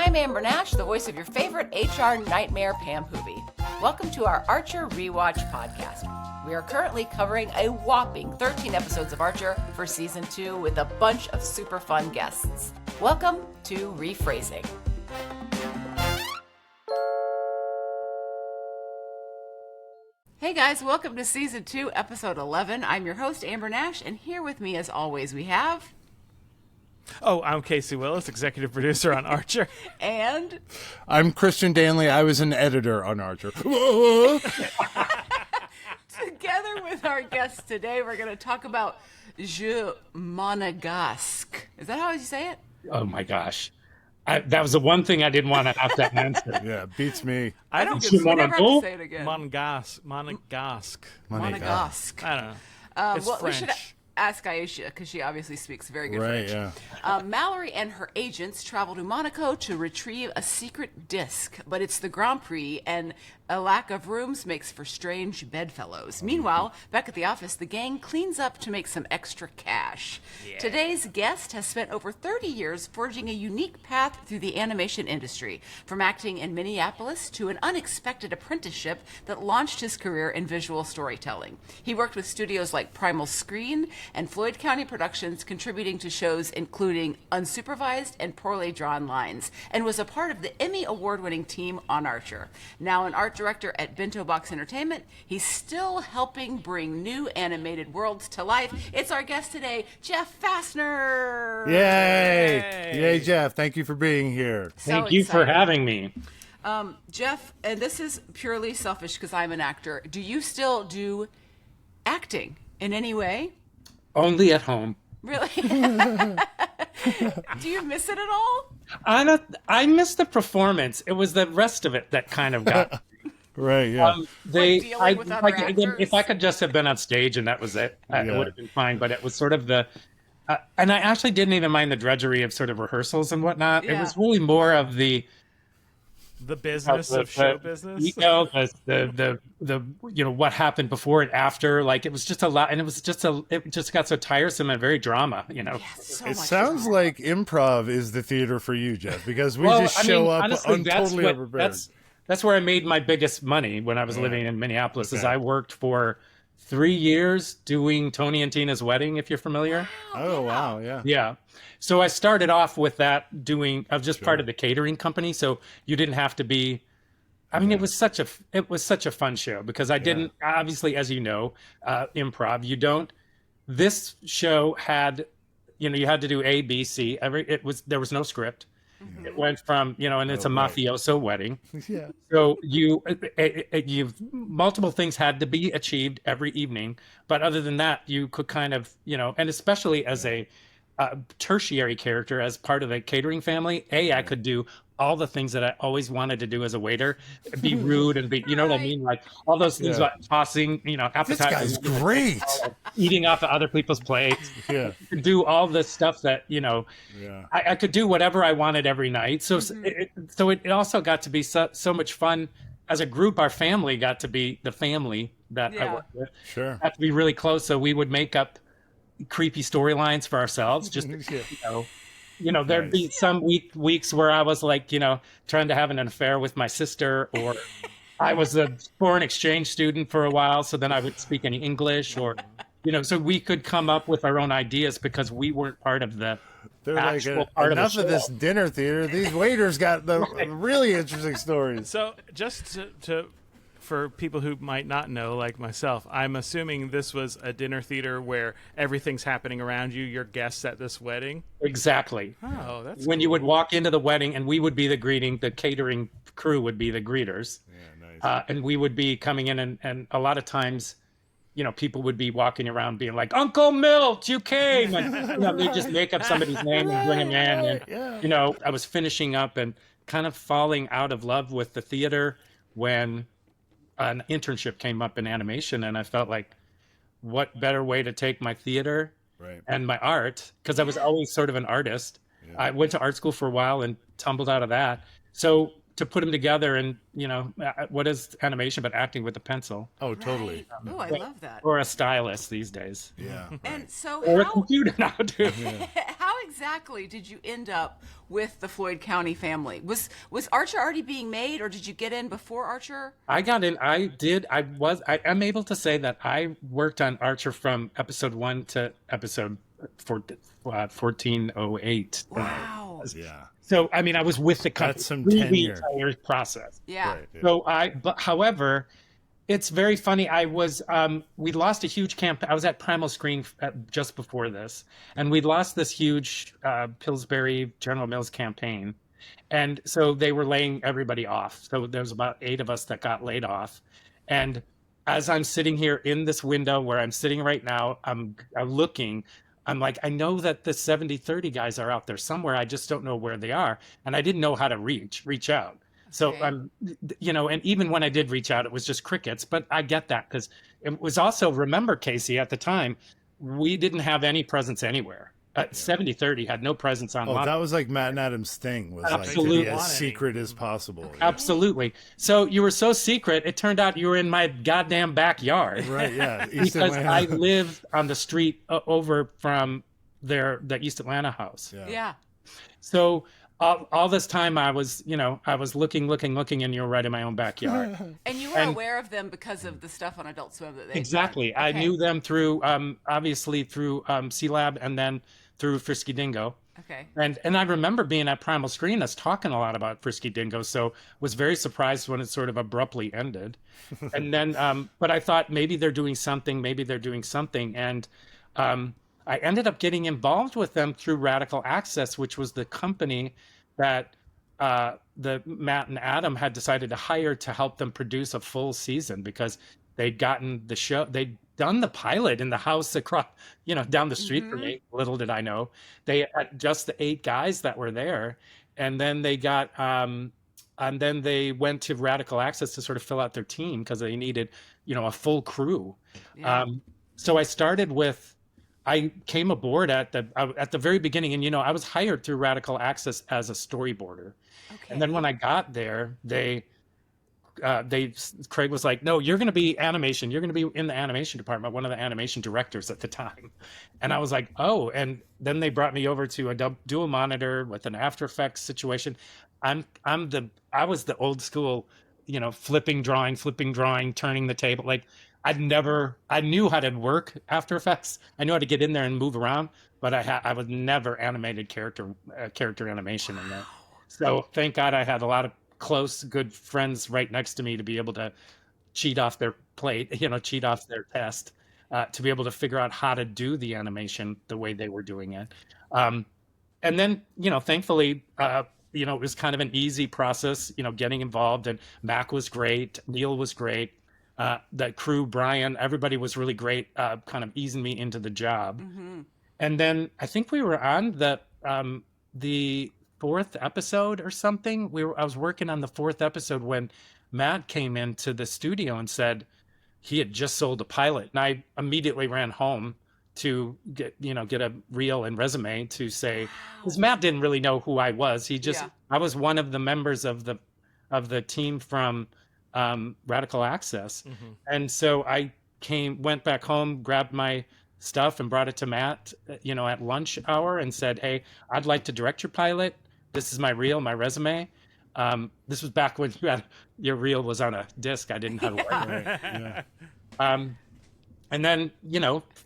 I'm Amber Nash, the voice of your favorite HR nightmare Pam Hoovy. Welcome to our Archer Rewatch podcast. We are currently covering a whopping 13 episodes of Archer for season 2 with a bunch of super fun guests. Welcome to Rephrasing. Hey guys, welcome to season 2, episode 11. I'm your host, Amber Nash, and here with me as always we have... Oh, I'm Casey Willis, executive producer on Archer. And... I'm Christian Danley. I was an editor on Archer. Together with our guests today, we're going to talk about Jeu Monégasque. Is that how you say it? Oh my gosh. That was the one thing I didn't want to have to answer. Yeah, beats me. I don't get never have to say it again. Monégasque. Monégasque. I don't know. It's well, French. we should ask Aisha, because she obviously speaks very good French. Yeah. Malory and her agents travel to Monaco to retrieve a secret disc, but it's the Grand Prix, and a lack of rooms makes for strange bedfellows. Meanwhile, back at the office, the gang cleans up to make some extra cash. Yeah. Today's guest has spent over 30 years forging a unique path through the animation industry, from acting in Minneapolis to an unexpected apprenticeship that launched his career in visual storytelling. He worked with studios like Primal Screen and Floyd County Productions, contributing to shows including Unsupervised and Poorly Drawn Lines, and was a part of the Emmy Award-winning team on Archer. Now an art director at Bento Box Entertainment, he's still helping bring new animated worlds to life. It's our guest today, Jeff Fastner. Yay! Yay, Jeff. Thank you for being here. Thank you for having me. Jeff, and this is purely selfish because I'm an actor. Do you still do acting in any way? Only at home. Really? Do you miss it at all? I missed the performance. It was the rest of it that kind of got Right, yeah. If I could just have been on stage and that was it, it would have been fine. But it was sort of the, and I actually didn't even mind the drudgery of sort of rehearsals and whatnot. Yeah. It was really more of the business of show business. You know, the what happened before and after. Like it was just a lot, and it just got so tiresome and very drama. You know, it sounds like improv is the theater for you, Jeff, because we just show up honestly, totally unprepared. That's where I made my biggest money when I was living in Minneapolis. Is I worked for 3 years doing Tony and Tina's Wedding, if you're familiar. Wow, yeah. Yeah. So I started off with that I was just part of the catering company. So you didn't have to be, it was such a fun show because I didn't, obviously, as you know, improv, this show had, you had to do A, B, C. There was no script. Mm-hmm. It went from, and it's a mafioso wedding. Yeah. So multiple things had to be achieved every evening. But other than that, you could kind of, and especially as a tertiary character, as part of the catering family, I could do all the things that I always wanted to do as a waiter, be rude and be, you know what I mean? Like all those things about tossing, appetizers. This guy's great. Eating off of other people's plates. Yeah. Do all this stuff that, I could do whatever I wanted every night. So, it also got to be so much fun. As a group, our family got to be the family that I worked with. Sure. Got to be really close. So we would make up creepy storylines for ourselves. Just, there'd be some weeks where I was like, trying to have an affair with my sister, or I was a foreign exchange student for a while. So then I would speak any English or, so we could come up with our own ideas because we weren't part of the actual part of the show. Enough of this dinner theater. These waiters got the really interesting stories. So just for people who might not know, like myself, I'm assuming this was a dinner theater where everything's happening around you. You're guests at this wedding. Exactly. Oh, that's when you would walk into the wedding, and we would be the greeting. The catering crew would be the greeters. Yeah, nice. And we would be coming in, and a lot of times, people would be walking around being like, "Uncle Milt, you came!" And they just make up somebody's name and bring him in. And I was finishing up and kind of falling out of love with the theater when an internship came up in animation, and I felt like, what better way to take my theater and my art, because I was always sort of an artist. I went to art school for a while and tumbled out of that. So to put them together, and what is animation but acting with a pencil? Oh, totally. Right. Oh, I love that. Or a stylus these days. Yeah. And so or a computer now too. How exactly did you end up with the Floyd County family? Was Archer already being made, or did you get in before Archer? I got in. I am able to say that I worked on Archer from episode 1 to episode 1408. Wow. Yeah. So, I mean, I was with the company That's some through the tenure. entire process. Yeah. Right, yeah. So but however, it's very funny. We lost a huge camp. I was at Primal Screen just before this, and we lost this huge Pillsbury General Mills campaign. And so they were laying everybody off. So there's about 8 of us that got laid off. And as I'm sitting here in this window where I'm sitting right now, I'm looking, I'm like, I know that the 70/30 guys are out there somewhere. I just don't know where they are. And I didn't know how to reach out. So Okay. I'm, and even when I did reach out, it was just crickets. But I get that because it was also, remember, Casey, at the time, we didn't have any presence anywhere. 70/30 had no presence online. Oh, that was like Matt and Adam's thing. Was Absolutely. like to be as secret as possible. Absolutely. So you were so secret, it turned out you were in my goddamn backyard. Right. Yeah. East Because Atlanta. I lived on the street over from the East Atlanta house. Yeah. So all this time I was looking, and you were right in my own backyard. And you were aware of them because of the stuff on Adult Swim that they Exactly. done. I Okay. knew them through, obviously through C-Lab and then through Frisky Dingo. Okay. And I remember being at Primal Screen, us talking a lot about Frisky Dingo, so was very surprised when it sort of abruptly ended. And then, but I thought maybe they're doing something, and I ended up getting involved with them through Radical Access, which was the company that the Matt and Adam had decided to hire to help them produce a full season because they'd gotten the show, they'd done the pilot in the house across, down the street from me. Little did I know, they had just the 8 guys that were there, and then they got, and then they went to Radical Access to sort of fill out their team because they needed, a full crew. Yeah. So I came aboard at the very beginning, and I was hired through Radical Access as a storyboarder. Okay. And then when I got there, Craig was like, "No, you're going to be animation. You're going to be in the animation department." One of the animation directors at the time, and I was like, "Oh!" And then they brought me over to a dual monitor with an After Effects situation. I was the old school, flipping drawing, turning the table. Like I knew how to work After Effects. I knew how to get in there and move around, but I was never animated character animation in there. So thank God I had a lot of close, good friends right next to me to be able to cheat off their plate, cheat off their test, to be able to figure out how to do the animation the way they were doing it. And then, thankfully, it was kind of an easy process, getting involved, and Mac was great. Neal was great. The crew, Brian, everybody was really great, kind of easing me into the job. Mm-hmm. And then I think we were on the 4th episode or something. I was working on the 4th episode when Matt came into the studio and said he had just sold a pilot, and I immediately ran home to get a reel and resume to say, because Matt didn't really know who I was. I was one of the members of the team from Radical Access. Mm-hmm. And so I went back home, grabbed my stuff and brought it to Matt, at lunch hour and said, "Hey, I'd like to direct your pilot. This is my reel, my resume." This was back when your reel was on a disc. I didn't have to work. Right, yeah. And then,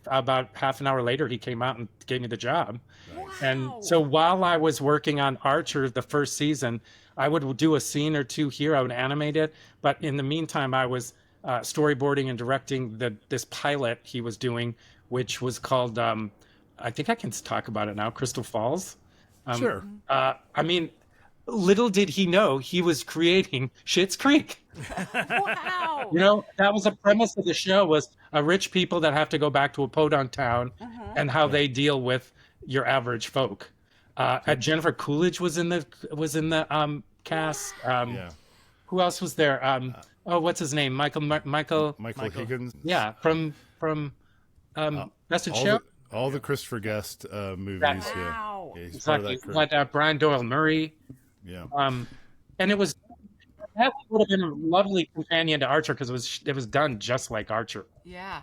about half an hour later, he came out and gave me the job. Wow. And so while I was working on Archer, the first season, I would do a scene or two here. I would animate it. But in the meantime, I was storyboarding and directing this pilot he was doing, which was called, I think I can talk about it now, Crystal Falls. Sure. I mean, little did he know he was creating Schitt's Creek. Wow. That was the premise of the show, was rich people that have to go back to a podunk town and how they deal with your average folk. Jennifer Coolidge was in the cast. Yeah. Who else was there? What's his name? Michael. Michael Higgins. Yeah, from Best in Show. All the Christopher Guest movies. Wow. Yeah, he's part of Exactly. that crew. But Brian Doyle Murray. Yeah. And that would have been a lovely companion to Archer because it was done just like Archer. Yeah.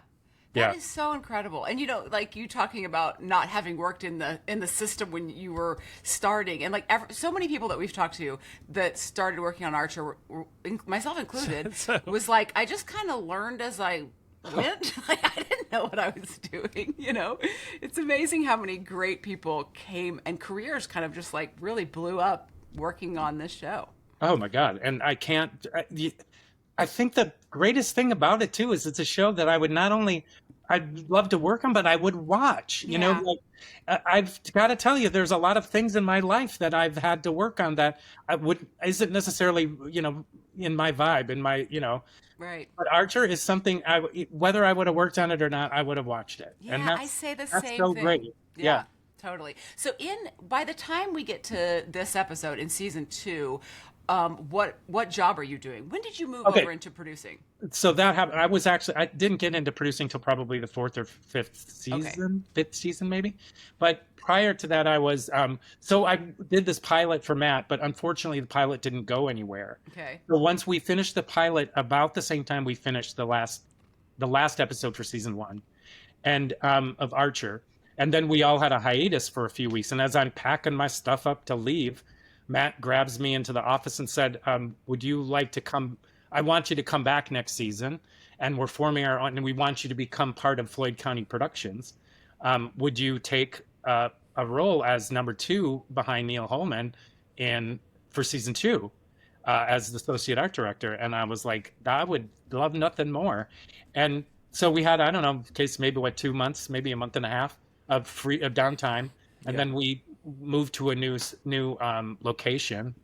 That is so incredible. And like you talking about not having worked in the system when you were starting, and like so many people that we've talked to that started working on Archer, myself included, was like, I just kind of learned as I went. Like, I didn't know what I was doing. It's amazing how many great people came and careers kind of just like really blew up working on this show. Oh my God. And I think the greatest thing about it too is it's a show that I'd love to work on, but I would watch. I've got to tell you, there's a lot of things in my life that I've had to work on that isn't necessarily in my vibe, in my Right. But Archer is something whether I would have worked on it or not, I would have watched it. Yeah, and I say the that's same so thing. Great. Yeah. Totally. So by the time we get to this episode in season 2, what job are you doing? When did you move over into producing? So that happened. I didn't get into producing till probably the 4th or 5th season, 5th season maybe. But prior to that, I was so I did this pilot for Matt, but unfortunately the pilot didn't go anywhere. Okay. So once we finished the pilot, about the same time we finished the last episode for season 1, and of Archer, and then we all had a hiatus for a few weeks. And as I'm packing my stuff up to leave, Matt grabs me into the office and said, would you like to come? I want you to come back next season, and we're forming our own, and we want you to become part of Floyd County Productions. Would you take a role as number 2 behind Neal Holman for season 2 as the associate art director? And I was like, I would love nothing more. And so we had, I don't know, maybe 2 months, maybe a month and a half of downtime, and then we moved to a new location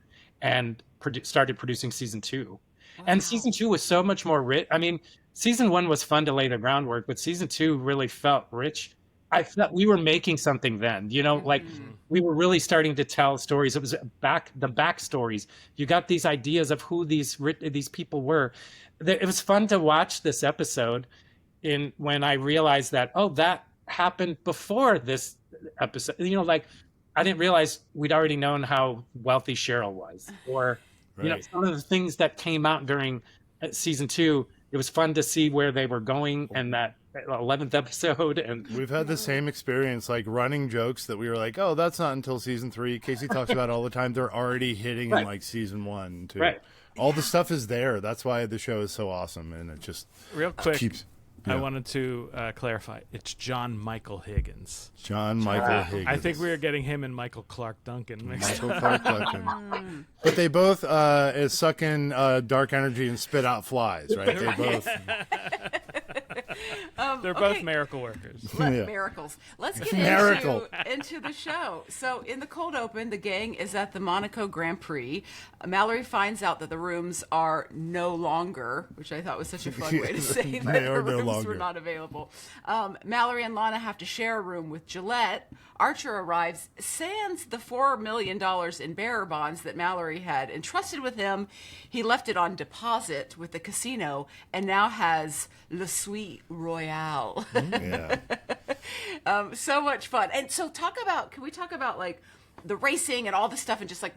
and started producing season 2. Wow. And season 2 was so much more rich. I mean, season 1 was fun to lay the groundwork, but season 2 really felt rich. I felt we were making something then, like we were really starting to tell stories. It was the backstories. You got these ideas of who these people were. It was fun to watch this episode when I realized that, that happened before this episode. Like, I didn't realize we'd already known how wealthy Cheryl was, or some of the things that came out during season 2. It was fun to see where they were going, and that 11th episode. And we've had the same experience, like running jokes that we were like, oh, that's not until season 3. Casey talks about all the time. They're already hitting in like season 1 too. Right. All the stuff is there. That's why the show is so awesome, and it just real quick keeps. Yeah. I wanted to clarify. It's John Michael Higgins. John Michael Higgins. I think we were getting him and Michael Clark Duncan mixed up. Michael Clark Duncan. But they both suck in dark energy and spit out flies, right? They both. They're both miracle workers. Miracles. Let's get into the show. So in the cold open, the gang is at the Monaco Grand Prix. Malory finds out that the rooms are no longer, which I thought was such a fun way to say that the rooms were not available. Malory and Lana have to share a room with Gillette. Archer arrives, sans the $4 million in bearer bonds that Malory had entrusted with him. He left it on deposit with the casino and now has Le Suite Royale. So much fun. And so can we talk about like the racing and all the stuff and just like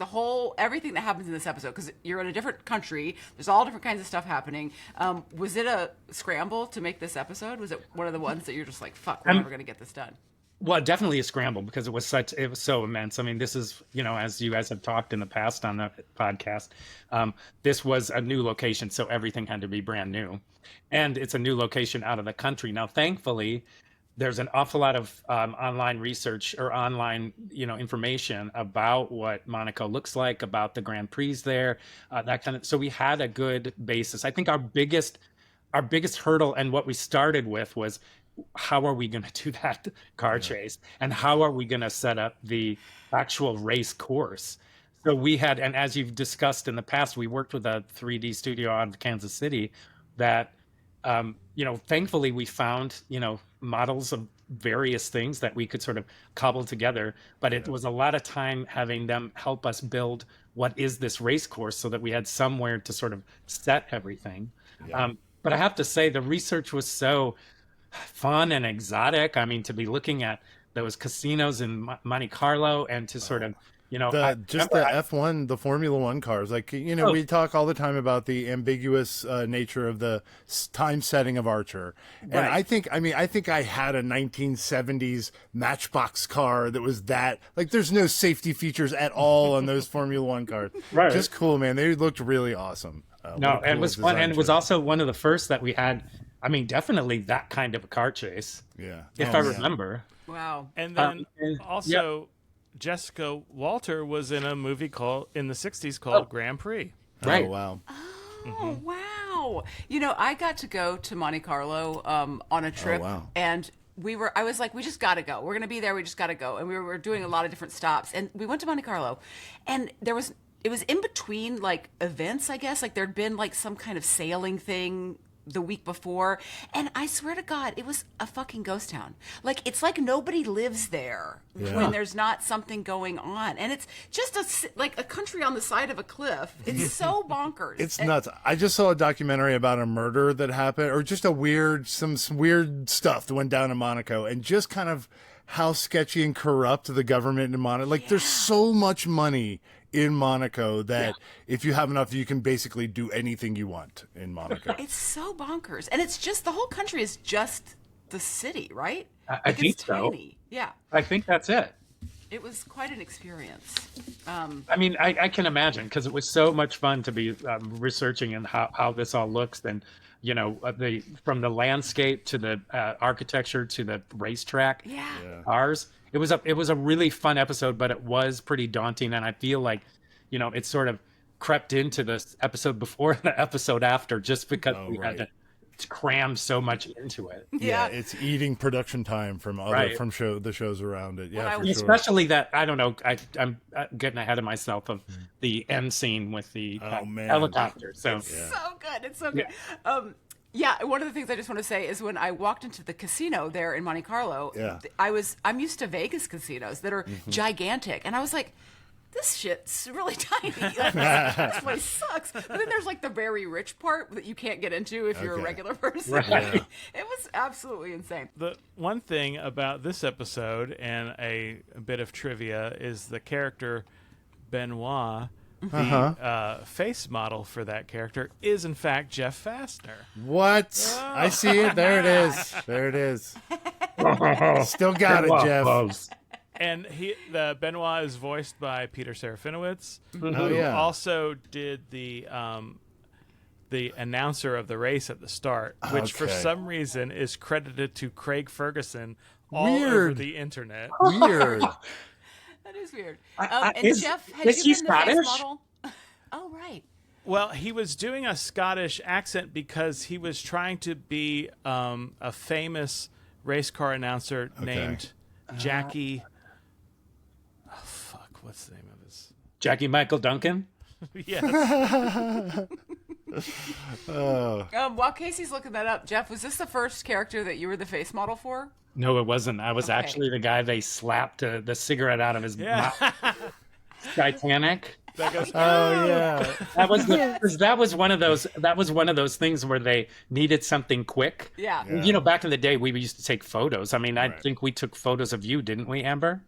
everything that happens in this episode? Because you're in a different country. There's all different kinds of stuff happening. Was it a scramble to make this episode? Was it one of the ones that you're just like, fuck, we're never going to get this done? Well, definitely a scramble because it was so immense. I mean, this is, as you guys have talked in the past on the podcast, this was a new location. So everything had to be brand new, and it's a new location out of the country. Now, thankfully, there's an awful lot of online research or online, information about what Monaco looks like, about the Grand Prix there, that kind of. So we had a good basis. I think our biggest hurdle and what we started with was, how are we going to do that car chase, and how are we going to set up the actual race course? So we had, and as you've discussed in the past, we worked with a 3D studio out of Kansas City that, thankfully we found, models of various things that we could sort of cobble together, but it was a lot of time having them help us build what is this race course so that we had somewhere to sort of set everything. But I have to say the research was so fun and exotic. I mean, to be looking at those casinos in Monte Carlo and to sort of You know, the F1, the Formula One cars. Like, you know, we talk all the time about the ambiguous nature of the time setting of Archer. And I think I had a 1970s Matchbox car that was that, like, there's no safety features at all on those Formula One cars. Right. Just cool, man. They looked really awesome. And it was fun. And it was also one of the first that we had. I mean, definitely that kind of a car chase. Yeah. If I remember. Wow. And then also, Jessica Walter was in a movie in the 60s called Grand Prix. Right. Oh, wow. Oh, wow. You know, I got to go to Monte Carlo on a trip. Oh, wow. And I was like, we just got to go. We're going to be there. We just got to go. And we were doing a lot of different stops. And we went to Monte Carlo. And it was in between, like, events, I guess. Like, there'd been, like, some kind of sailing thing the week before, and I swear to God, it was a fucking ghost town. Like, it's like nobody lives there when there's not something going on, and it's just like a country on the side of a cliff. It's so bonkers. It's nuts. I just saw a documentary about a murder that happened, or just some weird stuff that went down in Monaco, and just kind of how sketchy and corrupt the government in Monaco. Like, there's so much money in Monaco that if you have enough, you can basically do anything you want in Monaco. It's so bonkers. And it's just, the whole country is just the city, right? I think so. Tiny. Yeah. I think that's it. It was quite an experience. I mean, I can imagine, because it was so much fun to be researching and how this all looks, and, you know, from the landscape to the architecture to the racetrack. Yeah. Ours. It was a really fun episode, but it was pretty daunting, and I feel like, you know, it sort of crept into this episode before the episode after, just because we had to cram so much into it. Yeah, it's eating production time from the shows around it. Yeah, especially that, I don't know, I'm getting ahead of myself of the end scene with the helicopter. So it's so good. It's so good. Yeah, one of the things I just want to say is when I walked into the casino there in Monte Carlo, I'm used to Vegas casinos that are gigantic, and I was like, this shit's really tiny. Like, this place sucks. But then there's like the very rich part that you can't get into if you're a regular person. Right. It was absolutely insane. The one thing about this episode, and a bit of trivia, is the character Benoit. The face model for that character is, in fact, Jeff Fastner. What? Oh. I see it. There it is. There it is. Still got it, Jeff. And the Benoit is voiced by Peter Serafinowicz, who also did the announcer of the race at the start, which for some reason is credited to Craig Ferguson all over the internet. Weird. That is weird. And Jeff, had you been the face model? Oh, right. Well, he was doing a Scottish accent because he was trying to be a famous race car announcer named Jackie. Oh, fuck. What's the name of his? Jackie Michael Duncan? Yes. While Casey's looking that up, Jeff, was this the first character that you were the face model for? No, it wasn't. I was actually the guy they slapped the cigarette out of his mouth. Titanic. That goes, that was one of those things where they needed something quick. Yeah. You know, back in the day, we used to take photos. I mean, I think we took photos of you, didn't we, Amber?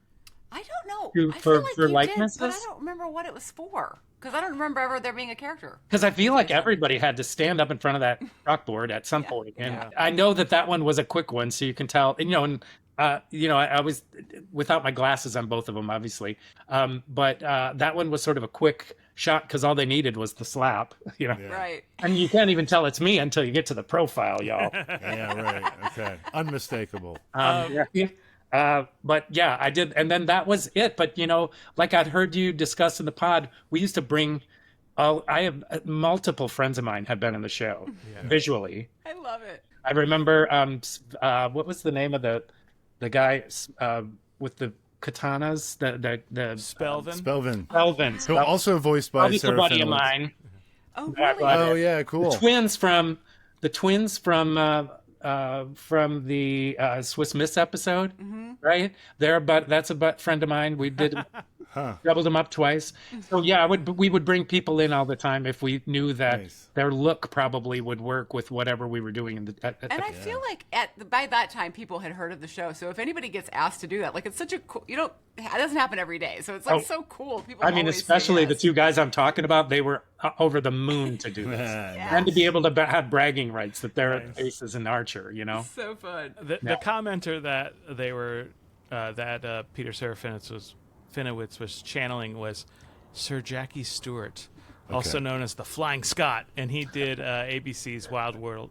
I don't know. I feel like you likenesses? Did, but I don't remember what it was for. Because I don't remember ever there being a character. Because I feel like everybody had to stand up in front of that chalkboard at some point. And I know that one was a quick one, so you can tell. And, I was without my glasses on both of them, obviously. But that one was sort of a quick shot because all they needed was the slap. Right. And you can't even tell it's me until you get to the profile, y'all. Right. Okay. Unmistakable. But yeah, I did. And then that was it. But, like I'd heard you discuss in the pod, we used to bring I have multiple friends of mine have been in the show visually. I love it. I remember, what was the name of the guy with the katanas? The Spelvin. Spelvin. So also voiced by Sarah buddy of mine. Oh, really? Oh, yeah, cool. The twins from the Swiss Miss episode, right? That's a friend of mine. We did doubled them up twice. So yeah, we would bring people in all the time if we knew that their look probably would work with whatever we were doing. I feel like by that time people had heard of the show. So if anybody gets asked to do that, like it's such a cool, it doesn't happen every day. So it's like so cool. People. I mean, especially the two guys I'm talking about, they were over the moon to do this, and to be able to have bragging rights that their face is an Archer. So fun. The commenter that they were that Peter Serafinowicz was channeling was Sir Jackie Stewart, also known as the Flying Scot, and he did ABC's Wide World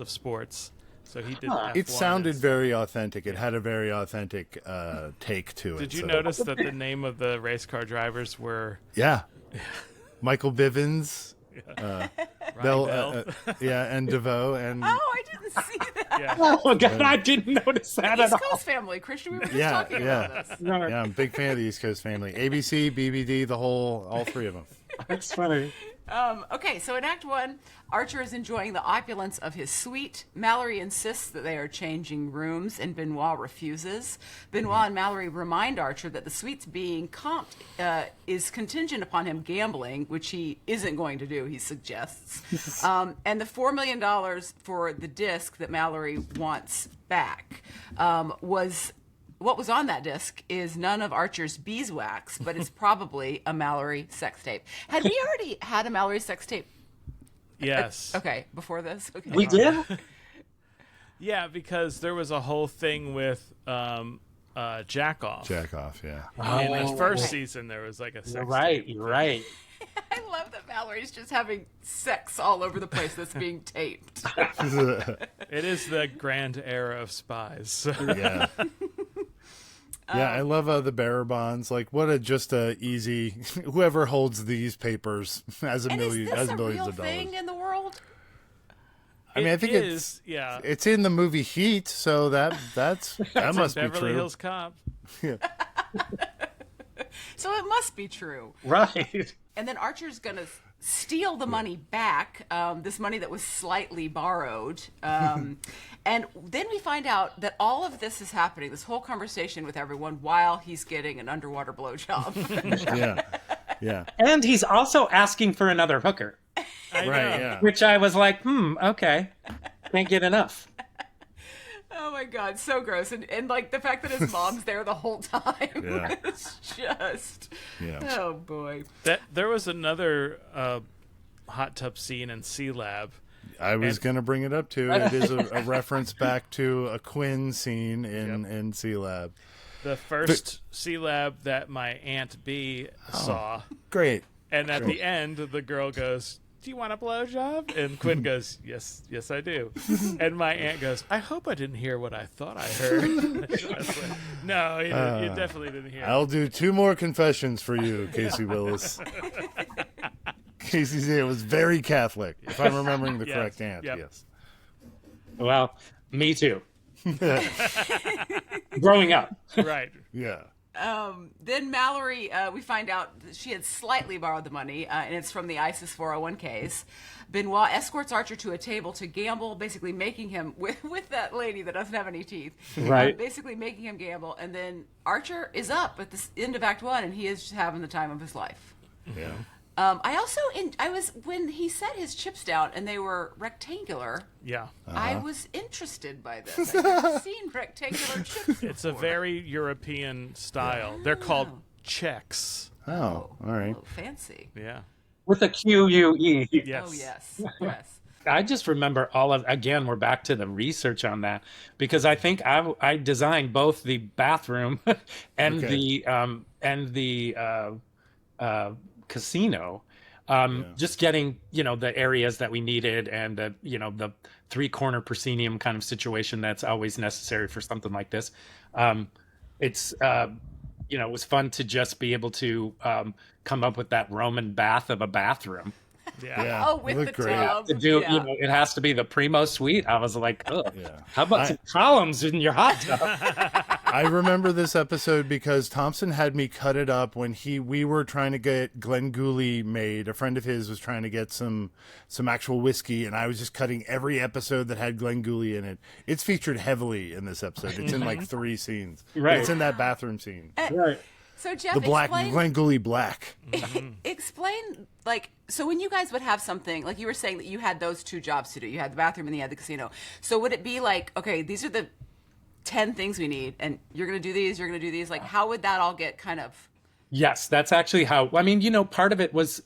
of Sports. So he did. It sounded very authentic. It had a very authentic take to it. Did you notice that the name of the race car drivers were? Yeah, Michael Bivens. Bell, and DeVoe, and I didn't see that. Yeah. Oh God, I didn't notice that at all. East Coast family, Christian. We were just talking about this. Yeah, I'm a big fan of the East Coast family. ABC, BBD, all three of them. That's funny. Okay, so in Act 1, Archer is enjoying the opulence of his suite. Malory insists that they are changing rooms, and Benoit refuses. Benoit and Malory remind Archer that the suite's being comped is contingent upon him gambling, which he isn't going to do, he suggests. And the $4 million for the disc that Malory wants back what was on that disc is none of Archer's beeswax, but it's probably a Malory sex tape. Had we already had a Malory sex tape? Yes. Okay, before this? Okay. We did? Yeah, because there was a whole thing with Jack Off. Jack Off, yeah. In the first season, there was like a sex tape. You're right. I love that Malory's just having sex all over the place that's being taped. It is the grand era of spies. Yeah. Yeah, I love the bearer bonds. Like, what a easy. Whoever holds these papers has millions of dollars. Is this a real thing in the world? I mean, I think it's in the movie Heat, so that must be true. Beverly Hills Cop. Yeah. So it must be true, right? And then Archer's gonna steal the money back, this money that was slightly borrowed. And then we find out that all of this is happening, this whole conversation with everyone, while he's getting an underwater blowjob. Yeah. And he's also asking for another hooker. Yeah. Which I was like, okay. Can't get enough. Oh my God, so gross. And like the fact that his mom's there the whole time. Yeah. It's just, oh boy. There was another hot tub scene in C-Lab. I was going to bring it up too. It is a reference back to a Quinn scene in C-Lab. The first C-Lab that my Aunt B saw. Great. And at the end, the girl goes, "Do you want a blowjob?" And Quinn goes, yes, I do. And my aunt goes, "I hope I didn't hear what I thought I heard." I was like, no, you definitely didn't hear. I'll do 2 more confessions for you, Casey Willis. Casey's aunt was very Catholic, if I'm remembering the correct aunt. Yep. Yes. Well, me too. Growing up. Right. Yeah. Then Malory, we find out that she had slightly borrowed the money, and it's from the ISIS 401ks. Benoit escorts Archer to a table to gamble, basically making him, with that lady that doesn't have any teeth, right? Basically making him gamble, and then Archer is up at the end of Act 1, and he is just having the time of his life. Yeah. When he set his chips down and they were rectangular. Yeah. I was interested by this. I've never seen rectangular chips before. It's a very European style. They're called checks. Oh, all right. Oh, fancy. Yeah. With a QUE. Yes. Oh, yes. I just remember again, we're back to the research on that, because I think I designed both the bathroom and the casino, just getting the areas that we needed, and the 3-corner proscenium kind of situation that's always necessary for something like this. It was fun to just be able to come up with that Roman bath of a bathroom. Yeah. Oh, with the tub. To do, it has to be the primo suite. I was like, how about some columns in your hot tub? I remember this episode because Thompson had me cut it up when we were trying to get Glengoolie made. A friend of his was trying to get some actual whiskey, and I was just cutting every episode that had Glengoolie in it. It's featured heavily in this episode. It's in like 3 scenes. Right. It's in that bathroom scene. Right. So Jeff, the black explain, Glengoolie Black. explain, like, so when you guys would have something, like you were saying that you had those 2 jobs to do, you had the bathroom and you had the casino. So would it be like, okay, these are the 10 things we need, and you're going to do these, you're going to do these? Like, how would that all get kind of... Yes, that's actually how, I mean, you know, part of it was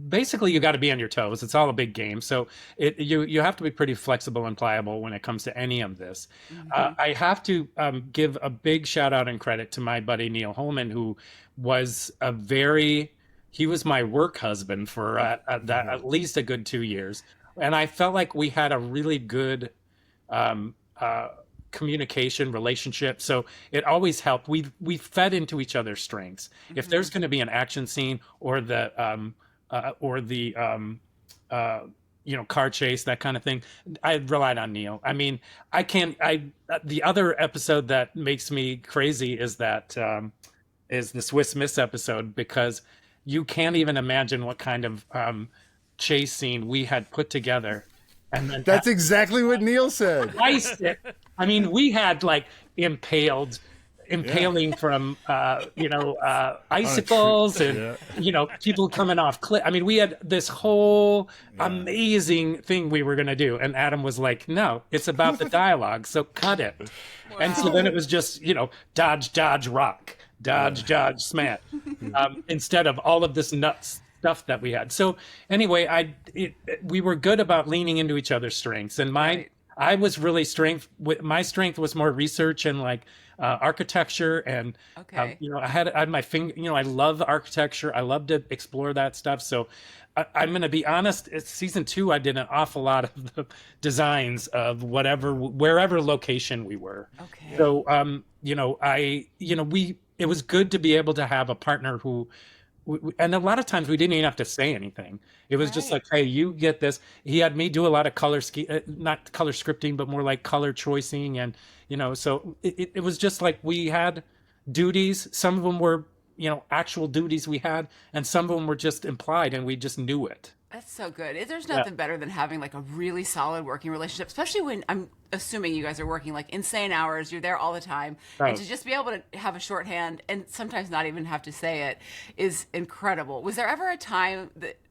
basically you got to be on your toes. It's all a big game. So you have to be pretty flexible and pliable when it comes to any of this. I have to give a big shout out and credit to my buddy Neal Holman, who was he was my work husband for at least a good 2 years. And I felt like we had a really good communication relationship, so it always helped. We fed into each other's strengths. If there's going to be an action scene or the you know, car chase, that kind of thing, I relied on Neal. I mean, the other episode that makes me crazy is the Swiss Miss episode, because you can't even imagine what kind of chase scene we had put together. And then That's exactly what Neal said. I mean, we had like impaling from icicles and you know, people coming off cliff. I mean, we had this whole amazing thing we were going to do, and Adam was like, no, it's about the dialogue, so cut it. Wow. And so then it was just, you know, dodge rock, dodge smash, instead of all of this nuts stuff that we had. So anyway, we were good about leaning into each other's strengths, and I was really my strength was more research and like architecture, and you know, I had my finger, you know, I love architecture, I love to explore that stuff. So I'm going to be honest, it's season 2, I did an awful lot of the designs of wherever location we were. Okay. So you know, it was good to be able to have a partner who, and a lot of times we didn't even have to say anything. It was just like, hey, you get this. He had me do a lot of not color scripting, but more like color choicing. And, you know, so it was just like we had duties. Some of them were, you know, actual duties we had, and some of them were just implied, and we just knew it. That's so good. There's nothing better than having like a really solid working relationship, especially when I'm assuming you guys are working like insane hours. You're there all the time. Right. And to just be able to have a shorthand and sometimes not even have to say it is incredible. Was there ever a time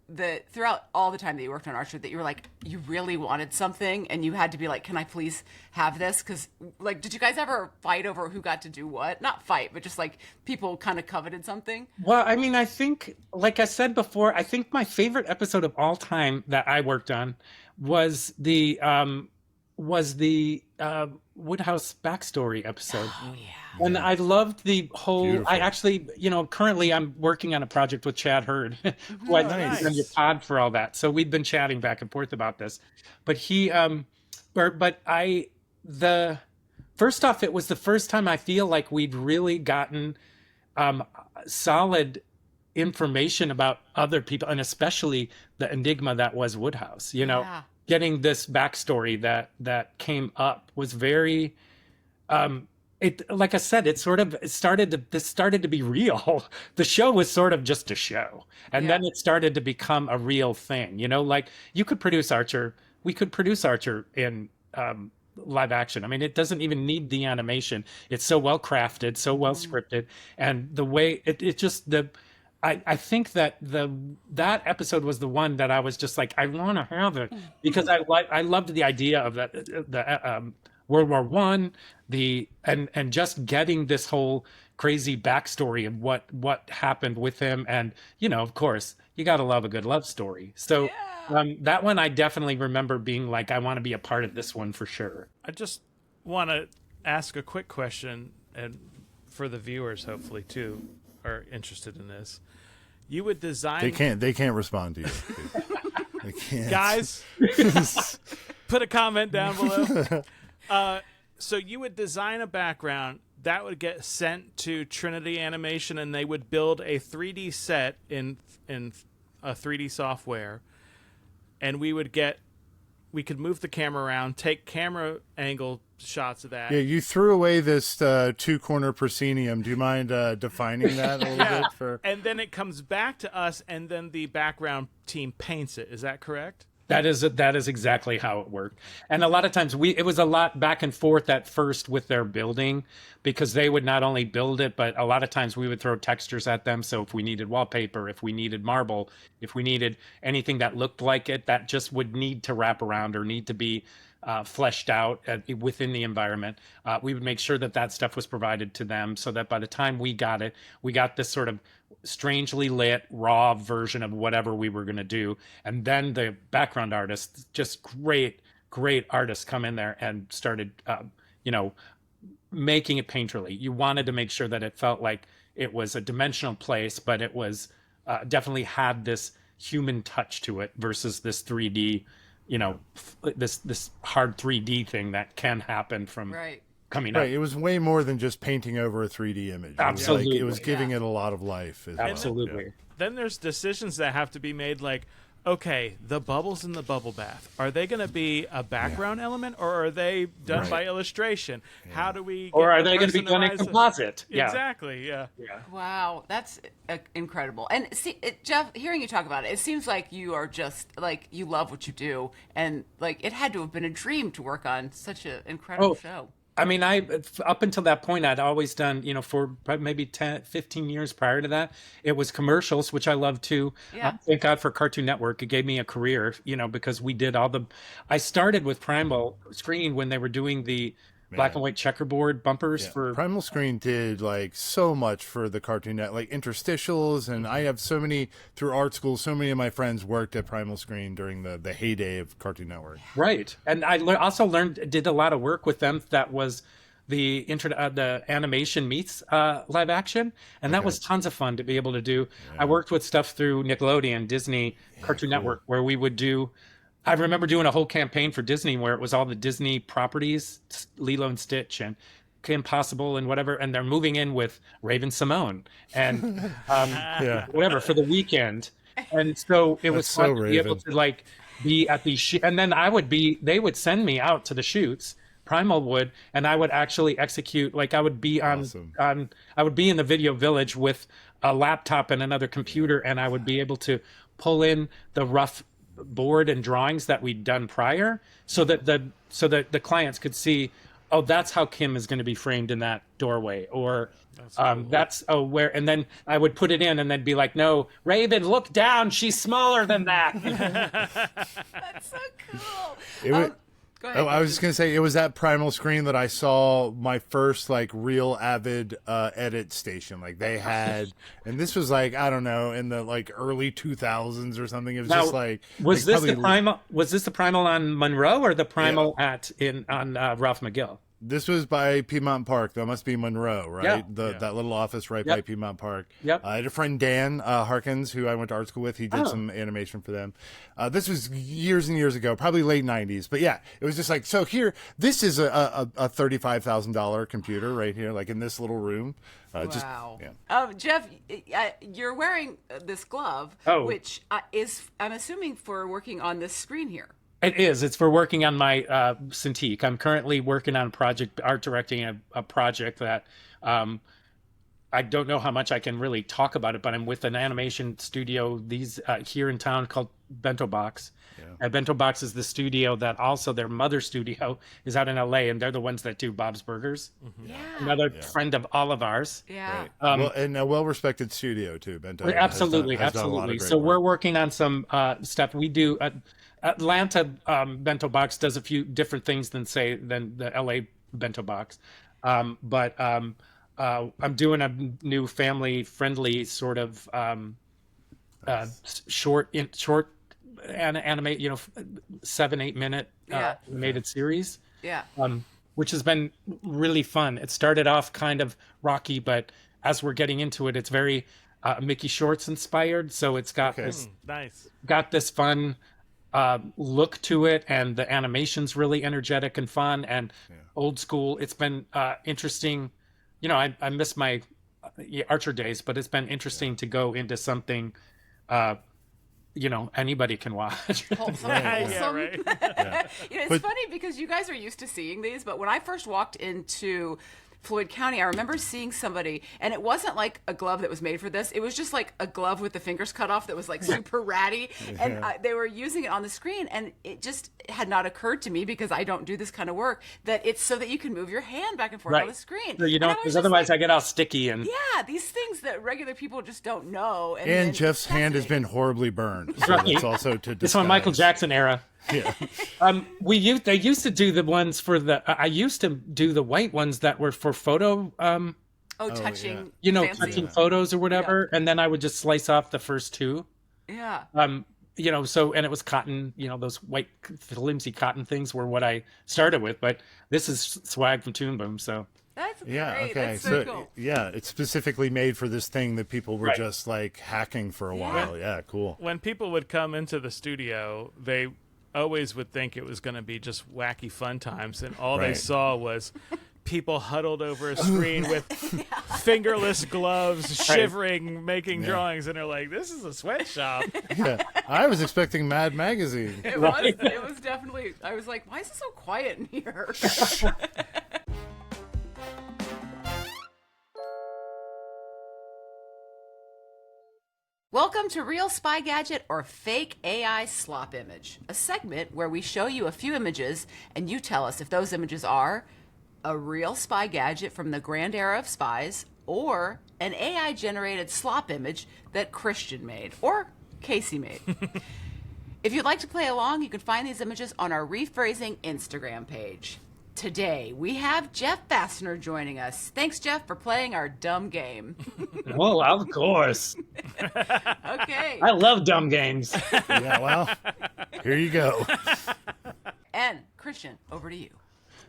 that throughout all the time that you worked on Archer that you were like, you really wanted something and you had to be like, can I please have this? Because like, did you guys ever fight over who got to do what? Not fight, but just like people kind of coveted something? Well, I mean, I think, like I said before, I think my favorite episode of all time that I worked on was the Woodhouse backstory episode. Oh yeah. And I loved the whole, beautiful. I actually, you know, currently I'm working on a project with Chad Hurd, who I think is on your pod for all that. So we've been chatting back and forth about this. But first off, it was the first time I feel like we'd really gotten solid information about other people, and especially the enigma that was Woodhouse, you know. Yeah. Getting this backstory that came up was very, like I said, this started to be real. The show was sort of just a show, and then it started to become a real thing. You know, like we could produce Archer in live action. I mean, it doesn't even need the animation. It's so well crafted, so well scripted, and the way I think that that episode was the one that I was just like, I want to have it, because I loved the idea of the World War I, and just getting this whole crazy backstory of what happened with him, and you know, of course, you got to love a good love story. So that one I definitely remember being like, I want to be a part of this one for sure. I just want to ask a quick question, and for the viewers, hopefully too, are interested in this. You would design. They can't respond to you. They can't. Guys, put a comment down below. So you would design a background that would get sent to Trinity Animation, and they would build a 3D set in a 3D software, and we could move the camera around, take camera angle shots of that. Yeah, you threw away this 2-corner proscenium. Do you mind defining that a little bit? And then it comes back to us, and then the background team paints it. Is that correct? That is exactly how it worked. And a lot of times it was a lot back and forth at first with their building, because they would not only build it, but a lot of times we would throw textures at them. So if we needed wallpaper, if we needed marble, if we needed anything that looked like it, that just would need to wrap around or need to be fleshed out within the environment, we would make sure that stuff was provided to them, so that by the time we got it, we got this sort of strangely lit raw version of whatever we were going to do. And then the background artists, just great artists, come in there and started making it painterly. You wanted to make sure that it felt like it was a dimensional place, but it was definitely had this human touch to it versus this 3D, this hard 3D thing that can happen from coming up. It was way more than just painting over a 3D image. Absolutely. It was giving it a lot of life. Absolutely. Then there's decisions that have to be made, like, okay, the bubbles in the bubble bath, are they going to be a background element, or are they done by illustration? How do we or are they going to be done in composite? Exactly. Yeah. Wow, that's incredible. And see, Jeff, hearing you talk about it, it seems like you are just like, you love what you do, and like it had to have been a dream to work on such an incredible show. I mean, up until that point, I'd always done, for maybe 10, 15 years prior to that, it was commercials, which I love too. Yeah. Thank God for Cartoon Network. It gave me a career, because we did I started with Primal Screen when they were doing the black and white checkerboard bumpers for Primal Screen did like so much for the Cartoon Network, like interstitials, and I have so many through art school. So many of my friends worked at Primal Screen during the heyday of Cartoon Network. Right, and I also did a lot of work with them. That was the animation meets live action, and that was tons of fun to be able to do. I worked with stuff through Nickelodeon, Disney, Cartoon Network, where we would do. I remember doing a whole campaign for Disney where it was all the Disney properties, Lilo and Stitch and Kim Possible and whatever, and they're moving in with Raven Simone and whatever for the weekend. And so it was fun to be able to like be at these and then they would send me out to the shoots, Primal would, and I would actually execute, like I would be I would be in the video village with a laptop and another computer, and I would be able to pull in the rough board and drawings that we'd done prior, so that the clients could see, oh, that's how Kim is going to be framed in that doorway, or that's where, and then I would put it in and then be like, no, Raven, look down, she's smaller than that. That's so cool. Go ahead. Oh, I was just gonna say, it was that Primal Screen that I saw my first like real Avid edit station. Like they had, and this was like, I don't know, in the like early 2000s or something. It was just like, was this the Primal? Was this the Primal on Monroe or the Primal on Ralph McGill? This was by Piedmont Park. That must be Monroe, right? Yeah. That little office right by Piedmont Park. Yep. I had a friend, Dan Harkins, who I went to art school with. He did some animation for them. This was years and years ago, probably late 90s. But yeah, it was just like, so here, this is a $35,000 computer right here, like in this little room. Wow. Jeff, you're wearing this glove, which is, I'm assuming, for working on this screen here. It is. It's for working on my Cintiq. I'm currently working on art directing a project that I don't know how much I can really talk about it, but I'm with an animation studio here in town called Bento Box. Yeah. And Bento Box is the studio that also their mother studio is out in LA, and they're the ones that do Bob's Burgers. Mm-hmm. Yeah. Another friend of all of ours. Yeah. Right. And a well-respected studio too, Bento. Absolutely. So we're working on some stuff. We do. Atlanta Bento Box does a few different things than the LA Bento Box, but I'm doing a new family-friendly sort of short animate, 7-8 minute animated series. Yeah. Which has been really fun. It started off kind of rocky, but as we're getting into it, it's very Mickey Shorts inspired. So it's got this fun look to it, and the animation's really energetic and fun and old school. It's been interesting. I miss my Archer days, but it's been interesting to go into something anybody can watch. Wholesome. Right. It's funny because you guys are used to seeing these, but when I first walked into Floyd County, I remember seeing somebody, and it wasn't like a glove that was made for this. It was just like a glove with the fingers cut off that was like super ratty. And they were using it on the screen, and it just had not occurred to me, because I don't do this kind of work, that it's so that you can move your hand back and forth on the screen. So you don't, because otherwise I get all sticky. And yeah, these things that regular people just don't know. And Jeff's hand has been horribly burned. So that's also to disguise. It's from Michael Jackson era. Yeah. They used to do the ones for the. I used to do the white ones that were for photo. Touching. Yeah. Touching photos or whatever, and then I would just slice off the first two. Yeah. And it was cotton. Those white flimsy cotton things were what I started with, but this is swag from Toon Boom, so. That's great. Okay. That's so cool. Yeah, it's specifically made for this thing that people were just like hacking for a while. Yeah, cool. When people would come into the studio, they always would think it was going to be just wacky fun times, and all they saw was people huddled over a screen with fingerless gloves, shivering, making drawings, and they're like, "This is a sweatshop." Yeah, I was expecting Mad Magazine. It was definitely. I was like, "Why is it so quiet in here?" Welcome to Real Spy Gadget, or Fake AI Slop Image, a segment where we show you a few images and you tell us if those images are a real spy gadget from the grand era of spies, or an AI-generated slop image that Christian made, or Casey made. If you'd like to play along, you can find these images on our Rephrasing Instagram page. Today, we have Jeff Fastner joining us. Thanks, Jeff, for playing our dumb game. Oh, of course. Okay. I love dumb games. Yeah, well, here you go. And Christian, over to you.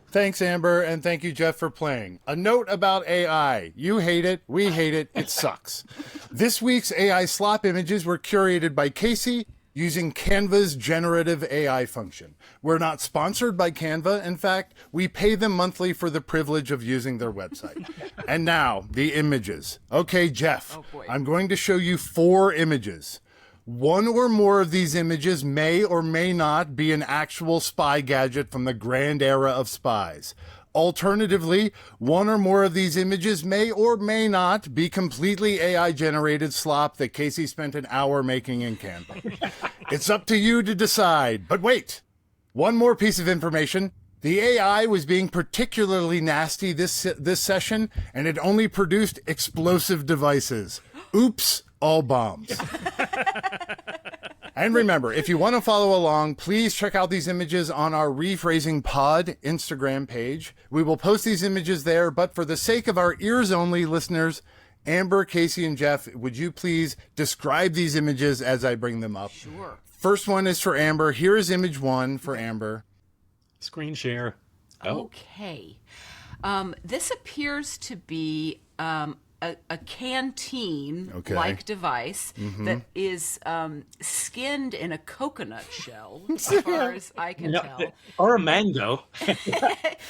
Thanks, Amber, and thank you, Jeff, for playing. A note about AI. You hate it, we hate it, it sucks. This week's AI slop images were curated by Casey using Canva's generative AI function. We're not sponsored by Canva. In fact, we pay them monthly for the privilege of using their website. And now, the images. Okay, Jeff, I'm going to show you 4 images. One or more of these images may or may not be an actual spy gadget from the grand era of spies. Alternatively, one or more of these images may or may not be completely AI-generated slop that Casey spent an hour making in Canva. It's up to you to decide. But wait, one more piece of information. The AI was being particularly nasty this session, and it only produced explosive devices. Oops, all bombs. And remember, if you want to follow along, please check out these images on our Rephrasing Pod Instagram page. We will post these images there, but for the sake of our ears-only listeners, Amber, Casey, and Jeff, would you please describe these images as I bring them up? Sure. First one is for Amber. Here is image 1 for Amber. Screen share. Okay. This appears to be a canteen-like device that is skinned in a coconut shell, as far as I can tell. Or a mango.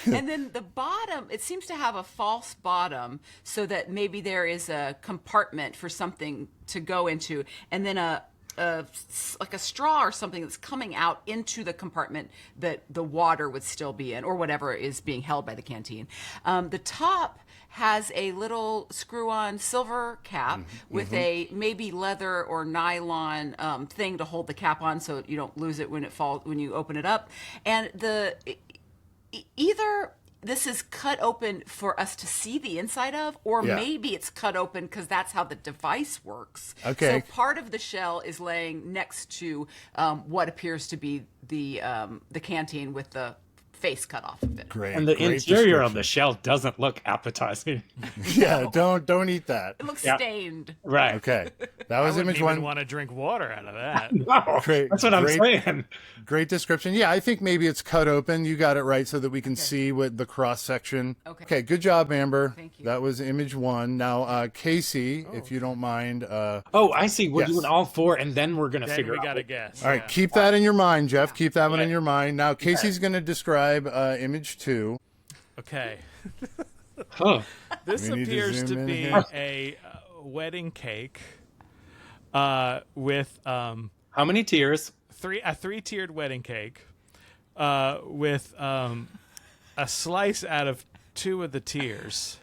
And then the bottom, it seems to have a false bottom, so that maybe there is a compartment for something to go into, and then like a straw or something that's coming out into the compartment that the water would still be in, or whatever is being held by the canteen. The top has a little screw-on silver cap with a maybe leather or nylon thing to hold the cap on, so you don't lose it when you open it up. And either this is cut open for us to see the inside of, or maybe it's cut open because that's how the device works. Okay. So part of the shell is laying next to what appears to be the canteen with the face cut off of it. Great. And the interior of the shell doesn't look appetizing. Yeah, don't eat that. It looks stained. Right. Okay. That was I image wouldn't 1. even want to drink water out of that. No, Great. that's what I'm saying. Great description. Yeah, I think maybe it's cut open. You got it right, so that we can see what the cross section. Okay, good job, Amber. Thank you. That was image 1. Now, Casey, if you don't mind. I see. We're doing all 4, and then we're going to Then figure we out. got to guess. All right, keep that in your mind, Jeff. Keep that one in your mind. Now, Casey's going to describe image 2. Okay. Huh. This We need to appears zoom to in be here. a wedding cake with How many tiers? a 3-tiered wedding cake with a slice out of two of the tiers,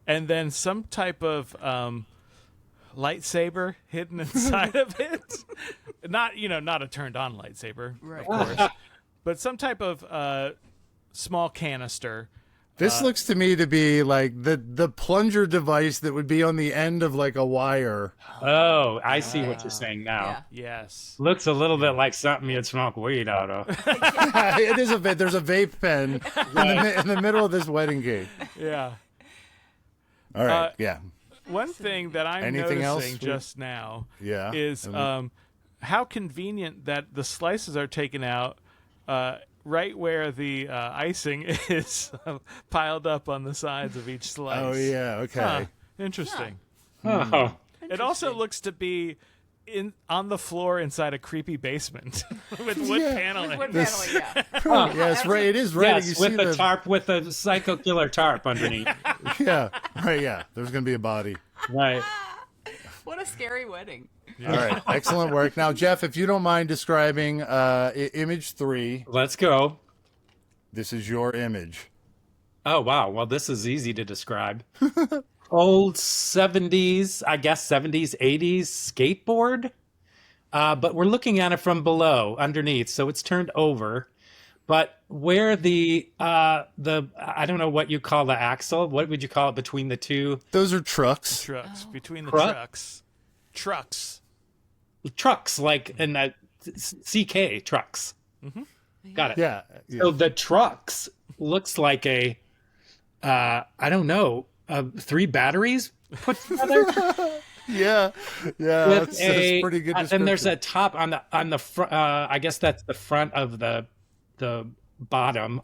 and then some type of lightsaber hidden inside of it. Not a turned-on lightsaber, Right. of course, but some type of small canister. This looks to me to be like the plunger device that would be on the end of like a wire. Oh, I see what you're saying now. Yeah. Yes. Looks a little bit like something you'd smoke weed out of. It is there's a vape pen in the middle of this wedding cake. Yeah. All right. Yeah. One thing that I'm Anything noticing else? just now Yeah. is how convenient that the slices are taken out right where the icing is piled up on the sides of each slice. Oh yeah. Okay. Huh. Interesting. Oh, It also looks to be on the floor inside a creepy basement with wood paneling. Wood paneling, yeah. Yes. Right. It is right. yes, You with see the tarp, with the psycho killer tarp underneath. Yeah. Right. Yeah. There's gonna be a body. Right. What a scary wedding. All right. Excellent work. Now, Jeff, if you don't mind describing image 3, Let's go. this is your image. Oh, wow. Well, this is easy to describe. Old 70s, I guess 70s, 80s skateboard. But we're looking at it from below, underneath. So it's turned over. But where the I don't know what you call the axle. What would you call it between the two? Those are trucks. Trucks between the Truck? trucks. Trucks, like in the CK trucks. Got it. Yeah. Yeah. So the trucks looks like a, I don't know, 3 batteries put together Yeah. Yeah. with That's a pretty good description. and there's a top on the front. I guess that's the front of the bottom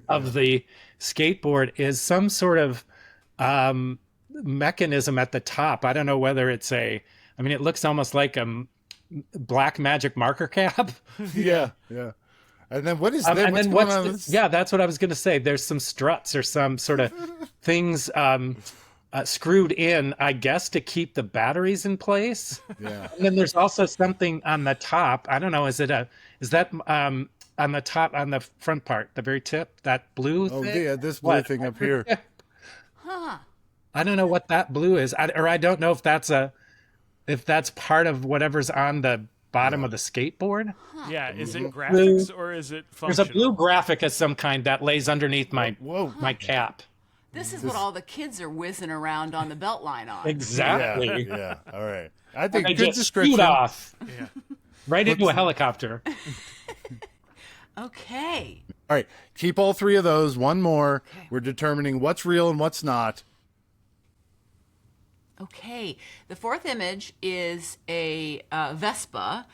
of the skateboard is some sort of mechanism at the top. I don't know whether it's I mean, it looks almost like a black magic marker cap. Yeah. Yeah. And then what is that? And What's then going what's on? the, with- yeah, that's what I was going to say. There's some struts or some sort of things screwed in, I guess, to keep the batteries in place. Yeah. And then there's also something on the top. I don't know. Is that on the top, on the front part, the very tip, that blue Oh, thing? yeah. This blue What? thing up here. Huh. I don't know what that blue is, or I don't know if that's part of whatever's on the bottom of the skateboard. Yeah, is it graphics or is it There's functional? a blue graphic of some kind that lays underneath my cap. This is what all the kids are whizzing around on the belt line on. Yeah. Exactly. Yeah. All right. I think They good just description. scoot off Yeah. right into a helicopter. Okay. All right. Keep all 3 of those. One more. Okay. We're determining what's real and what's not. Okay. The 4th image is a Vespa.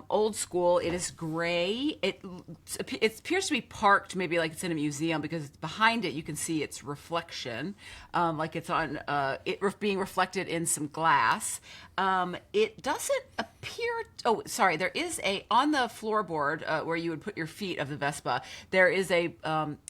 Old school. It is gray. It appears to be parked, maybe like it's in a museum, because behind it you can see its reflection, like it's on being reflected in some glass. It doesn't appear. Oh, sorry. There is on the floorboard where you would put your feet of the Vespa. There is a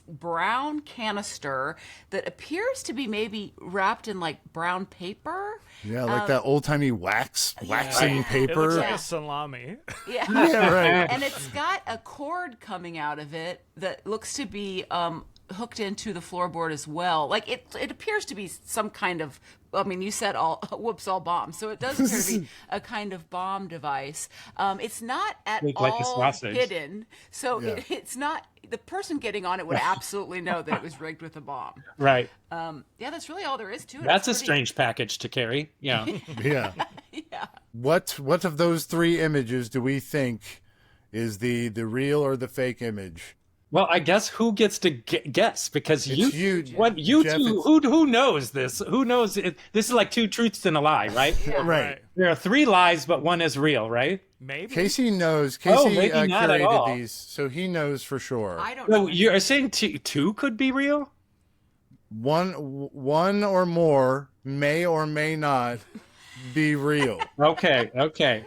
brown canister that appears to be maybe wrapped in like brown paper. Yeah, like that old timey waxing It looks paper. like a salami. Yeah. Yeah, right. And it's got a cord coming out of it that looks to be hooked into the floorboard as well. Like it appears to be some kind of. I mean, you said all bomb, so it does appear to be a kind of bomb device. It's not at Look like a all sausage. hidden, so Yeah. it's not. The person getting on it would absolutely know that it was rigged with a bomb. Right. Yeah, that's really all there is to it. That's a It's pretty- strange package to carry. Yeah. Yeah. Yeah. What of those 3 images do we think is the real or the fake image? Well, I guess who gets to guess? Because It's you you, what you Jeff, two, it's- who knows this? Who knows it? This is like 2 truths and a lie, right? Right. There are 3 lies, but 1 is real, right? Maybe. Casey knows. Oh, Casey maybe not at all. curated these, so he knows for sure. I don't know. So you're saying 2 could be real? One or more may or may not be real. Okay. Okay.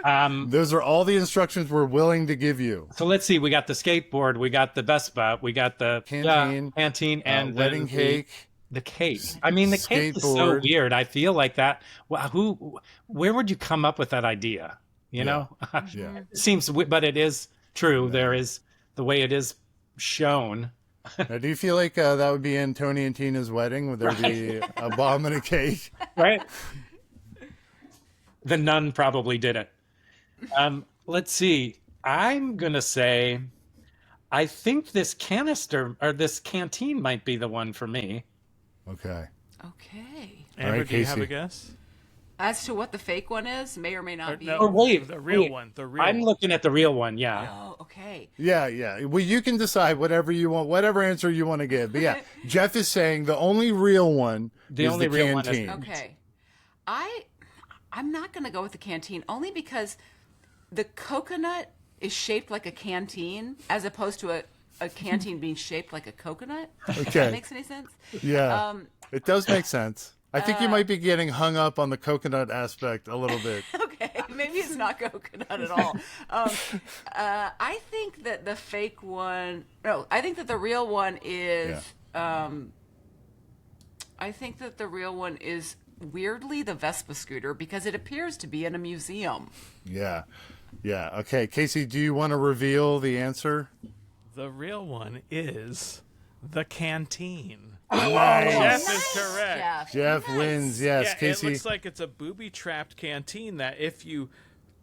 Those are all the instructions we're willing to give you. So let's see. We got the skateboard. We got the Vespa. We got the Canteen, canteen, and wedding cake. The cake. I mean, the cake is so Skateboard. weird. I feel like that. Wow, where would you come up with that idea? You know, Yeah. it seems, but it is true. There is the way it is shown. Now, do you feel like that would be in Tony and Tina's wedding? Would there be a bomb and a cake? Right. The nun probably did it. Let's see. I'm going to say, I think this canister or this canteen might be the one for me. Okay. Okay. Amber, right, do you have Casey. a guess? As to what the fake one is, may or may not be. No, Oh, wait. the real wait. one. The real I'm one. looking at the real one, yeah. Oh, okay. Yeah. Well, you can decide whatever you want, whatever answer you want to give. But yeah, Jeff is saying the only real one The is only the real one is- canteen. Okay. I'm not going to go with the canteen only because the coconut is shaped like a canteen as opposed to a canteen being shaped like a coconut. If Okay. that makes any sense? Yeah, it does make sense. I think you might be getting hung up on the coconut aspect a little bit. Okay, maybe it's not coconut at all. I think that the fake one. No, I think that the real one is. I think that the real one is weirdly the Vespa scooter because it appears to be in a museum. Yeah. Okay, Casey, do you want to reveal the answer? The real one is the canteen. Nice. Jeff is correct. Jeff wins. Yes, Yeah, Casey. it looks like it's a booby-trapped canteen that if you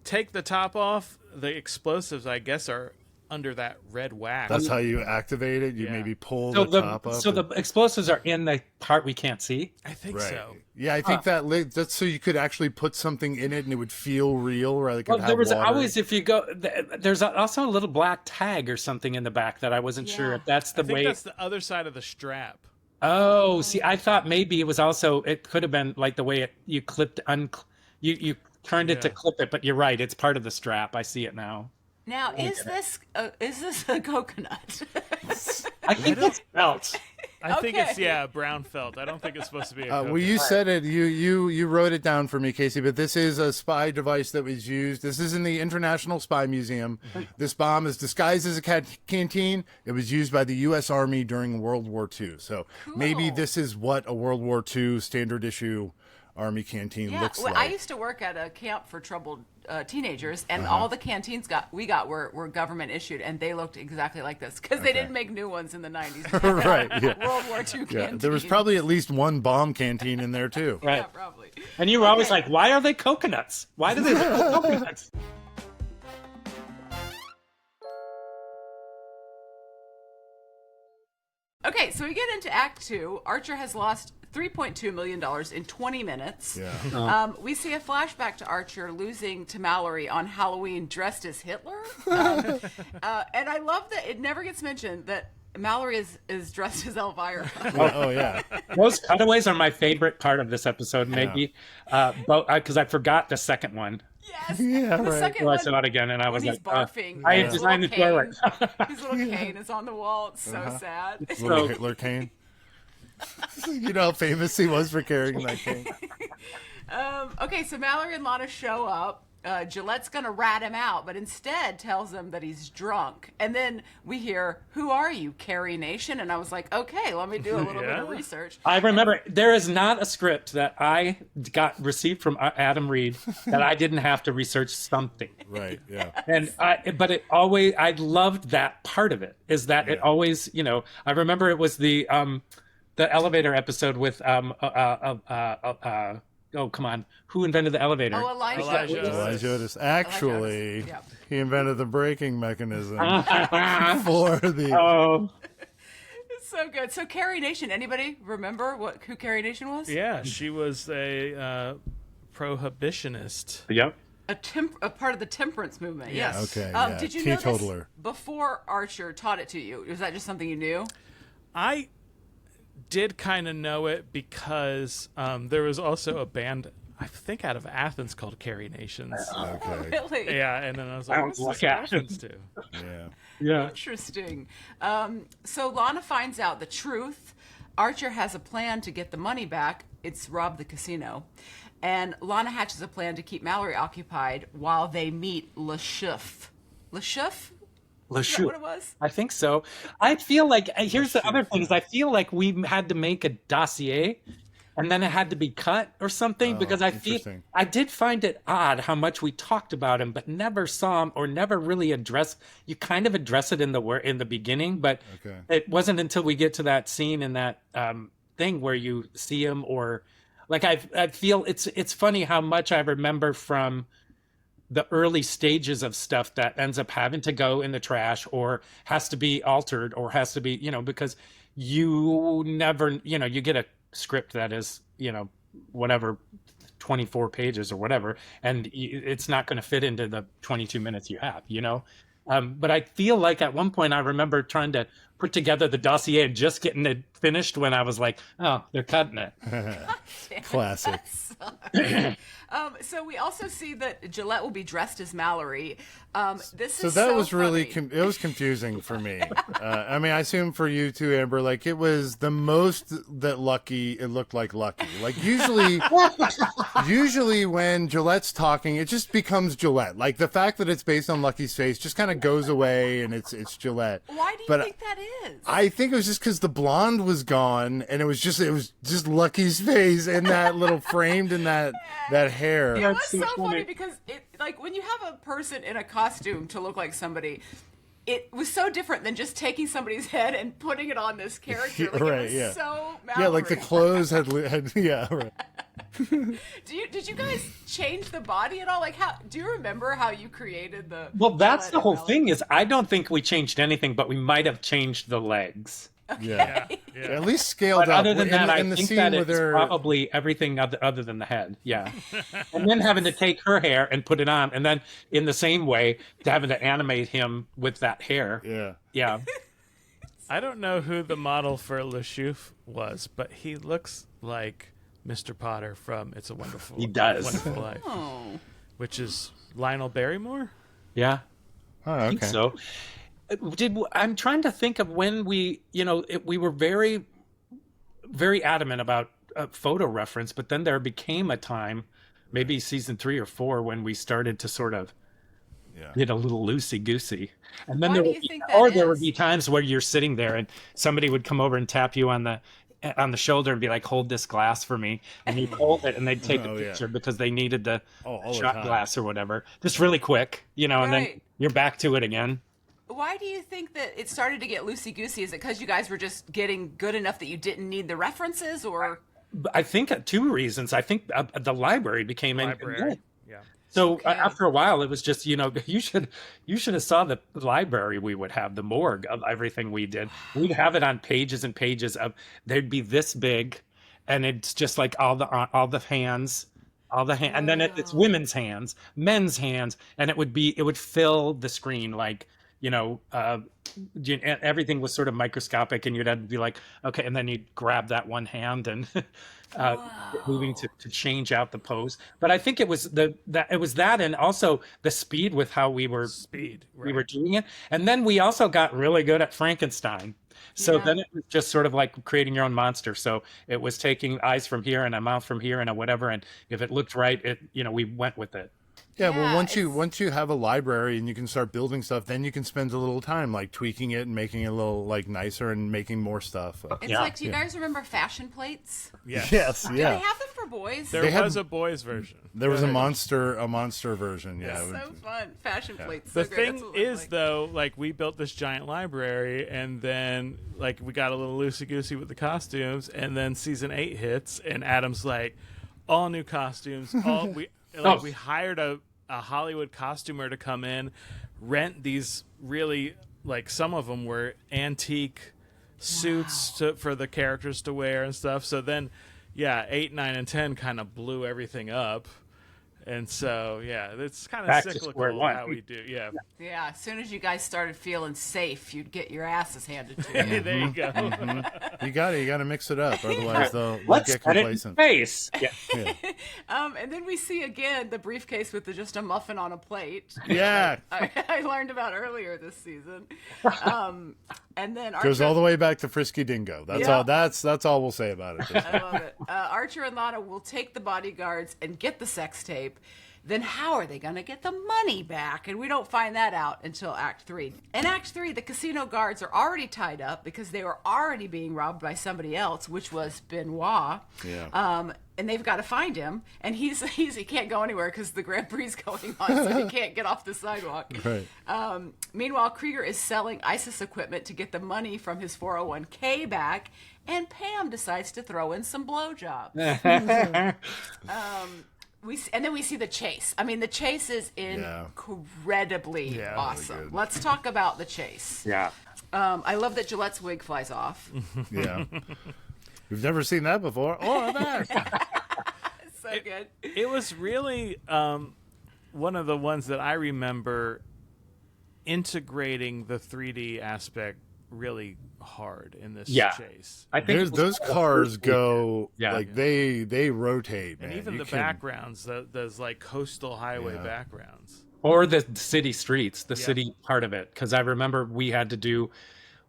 take the top off, the explosives, I guess, are under that red wax. That's how you activate it. You Yeah. maybe pull So the top up. so the explosives are in the part we can't see. I think Right. so. Yeah, I think that's so you could actually put something in it and it would feel real, rather than Well, have there was water. always, if you go, there's also a little black tag or something in the back that I wasn't sure Yeah. if that's the I think way. that's the other side of the strap. Oh, see, I thought maybe it was also, it could have been like the way you clipped, you turned it to Yeah. clip it, but you're right, it's part of the strap. I see it now. Now, is this a coconut? I think it's felt. I think it's Okay. brown felt. I don't think it's supposed to be a well, coconut. you said it. You wrote it down for me, Casey. But this is a spy device that was used. This is in the International Spy Museum. This bomb is disguised as a canteen. It was used by the U.S. Army during World War II. So maybe Cool. this is what a World War II standard issue Army canteen Yeah, looks well, like. I used to work at a camp for troubled teenagers, and all the canteens we got were government issued, and they looked exactly like this because they didn't make new ones in the 90s. Right, yeah. World War II Yeah, canteen. there was probably at least one bomb canteen in there too. Right. Yeah, probably. And you were always like, why are they coconuts? Why do they look coconuts? Okay, so we get into Act 2. Archer has lost $3.2 million in 20 minutes. Yeah. We see a flashback to Archer losing to Malory on Halloween dressed as Hitler. And I love that it never gets mentioned that Malory is dressed as Elvira. Oh yeah. Those cutaways are my favorite part of this episode, maybe, because I forgot the second one. Yes. Yeah, The right. second So I one, saw it again, and I was when he's like, barfing. I his designed the little toilet. cane- His little cane is on the wall. It's so sad. Little Hitler cane. You know how famous he was for carrying that cane. Okay, so Mallory and Lana show up. Gillette's gonna rat him out, but instead tells him that he's drunk. And then we hear, "Who are you, Carrie Nation?" And I was like, "Okay, let me do a little bit of research." I remember there is not a script that I got received from Adam Reed that I didn't have to research something. Right. Yeah. And I loved that part of it, is that it always, I remember it was the elevator episode with oh, come on, who invented the elevator? Oh, Elijah. Elijah Otis. Actually, Yeah. he invented the braking mechanism for the. Oh, So good. So Carrie Nation. Anybody remember who Carrie Nation was? Yeah, she was a prohibitionist. yep. A part of the temperance movement. Yes. Okay, yeah, Did you know teetotaler. this before Archer taught it to you? Was that just something you knew? I did kind of know it because there was also a band, I think, out of Athens called Carrie Nations. Okay. Really? Yeah, and then I was like, what's Sounds this like reference to? Yeah. Yeah. Interesting. So Lana finds out the truth. Archer has a plan to get the money back. It's rob the casino. And Lana hatches a plan to keep Mallory occupied while they meet Le Chouf. Le Chouf? Is that what it was? I think so. I feel like here's the other thing is I feel like we had to make a dossier, and then it had to be cut or something, because I did find it odd how much we talked about him, but never saw him or never really addressed. You kind of address it in the beginning, but it wasn't until we get to that scene in that thing where you see him, or like I feel it's funny how much I remember from the early stages of stuff that ends up having to go in the trash or has to be altered or has to be, because you never, you get a script that is, whatever, 24 pages or whatever, and it's not going to fit into the 22 minutes you have, But I feel like at one point I remember trying to put together the dossier and just getting it finished when I was like, oh, they're cutting it. Classic. So we also see that Gillette will be dressed as Malory. That was really it was confusing for me. I mean, I assume for you too, Amber. Like, it was the most that Lucky. It looked like Lucky. Like usually when Gillette's talking, it just becomes Gillette. Like, the fact that it's based on Lucky's face just kind of goes away, and it's Gillette. Why do you think that is? I think it was just because the blonde was gone, and it was just Lucky's face and that little framed in that hair. It was so funny because when you have a person in a costume to look like somebody, it was so different than just taking somebody's head and puting it on this character. Like, right, it was so Malory. Yeah, like the clothes had yeah, right. Did you guys change the body at all? Like, do you remember how you created the? Well, that's the whole thing. Is I don't think we changed anything, but we might have changed the legs. Okay. Yeah. At least scaled but up. Other than that, I the think scene that with it's her... probably everything other than the head. Yeah. And then having to take her hair and put it on, and then in the same way, having to animate him with that hair. Yeah. Yeah. I don't know who the model for Le Chouf was, but he looks like Mr. Potter from It's a Wonderful, He does. Wonderful Life, which is Lionel Barrymore. Yeah. Oh, okay. I think so. I'm trying to think of when we were very, very adamant about photo reference, but then there became a time, maybe season 3 or 4, when we started to sort of get a little loosey-goosey. And then there would be times where you're sitting there and somebody would come over and tap you on the shoulder and be like, hold this glass for me, and you'd hold it and they'd take a picture because they needed the shot glass or whatever, just really quick, and then you're back to it again. Why do you think that it started to get loosey-goosey? Is it because you guys were just getting good enough that you didn't need the references, or? I think 2 reasons. I think the library became Library. Yeah. So after a while, it was just, you should have saw the library we would have, the morgue of everything we did. We'd have it on pages and pages of, they'd be this big, and it's just like all the hands, and then it's women's hands, men's hands, and it would fill the screen like, everything was sort of microscopic, and you'd have to be like, okay, and then you'd grab that one hand and moving to change out the pose. But I think it was that, and also the speed with how we were doing it, and then we also got really good at Frankenstein. So then it was just sort of like creating your own monster. So it was taking eyes from here and a mouth from here and a whatever, and if it looked right, we went with it. Yeah, well, once you have a library and you can start building stuff, then you can spend a little time like tweaking it and making it a little like nicer and making more stuff. It's like, do you guys remember fashion plates? Yes. Do they have them for boys? There was a boys version. There was a monster version. Yeah, it's so fun. Fashion plates. The thing is, though, like, we built this giant library, and then like we got a little loosey goosey with the costumes, and then season 8 hits, and Adam's like, all new costumes. We hired a Hollywood costumer to come in, rent these really, like, some of them were antique suits for the characters to wear and stuff. So then, 8, 9, and 10 kind of blew everything up. And so, it's kind of cyclical how we do. Yeah. Yeah, as soon as you guys started feeling safe, you'd get your asses handed to you. There you go. You got to mix it up, otherwise they'll get complacent. Face. Yeah. And then we see again the briefcase with just a muffin on a plate. Yeah. I learned about earlier this season. And then Archer goes all the way back to Frisky Dingo. That's all. That's all we'll say about it. I love it. Archer and Lana will take the bodyguards and get the sex tape. then how are they going to get the money back? And we don't find that out until Act 3. In Act 3, the casino guards are already tied up because they were already being robbed by somebody else, which was Benoit. Yeah. And they've got to find him, and he can't go anywhere because the Grand Prix is going on, so he can't get off the sidewalk. Right. Meanwhile, Krieger is selling ISIS equipment to get the money from his 401k back, and Pam decides to throw in some blowjobs. And then we see the chase. I mean, the chase is incredibly awesome. Really, let's talk about the chase. Yeah. I love that Gillette's wig flies off. Yeah. We've never seen that before. Oh, that. So good. It was really one of the ones that I remember integrating the 3D aspect really hard in this chase. I think those cars go like they rotate, man. And even the backgrounds, those like coastal highway backgrounds. Or the city streets, the city part of it. Because I remember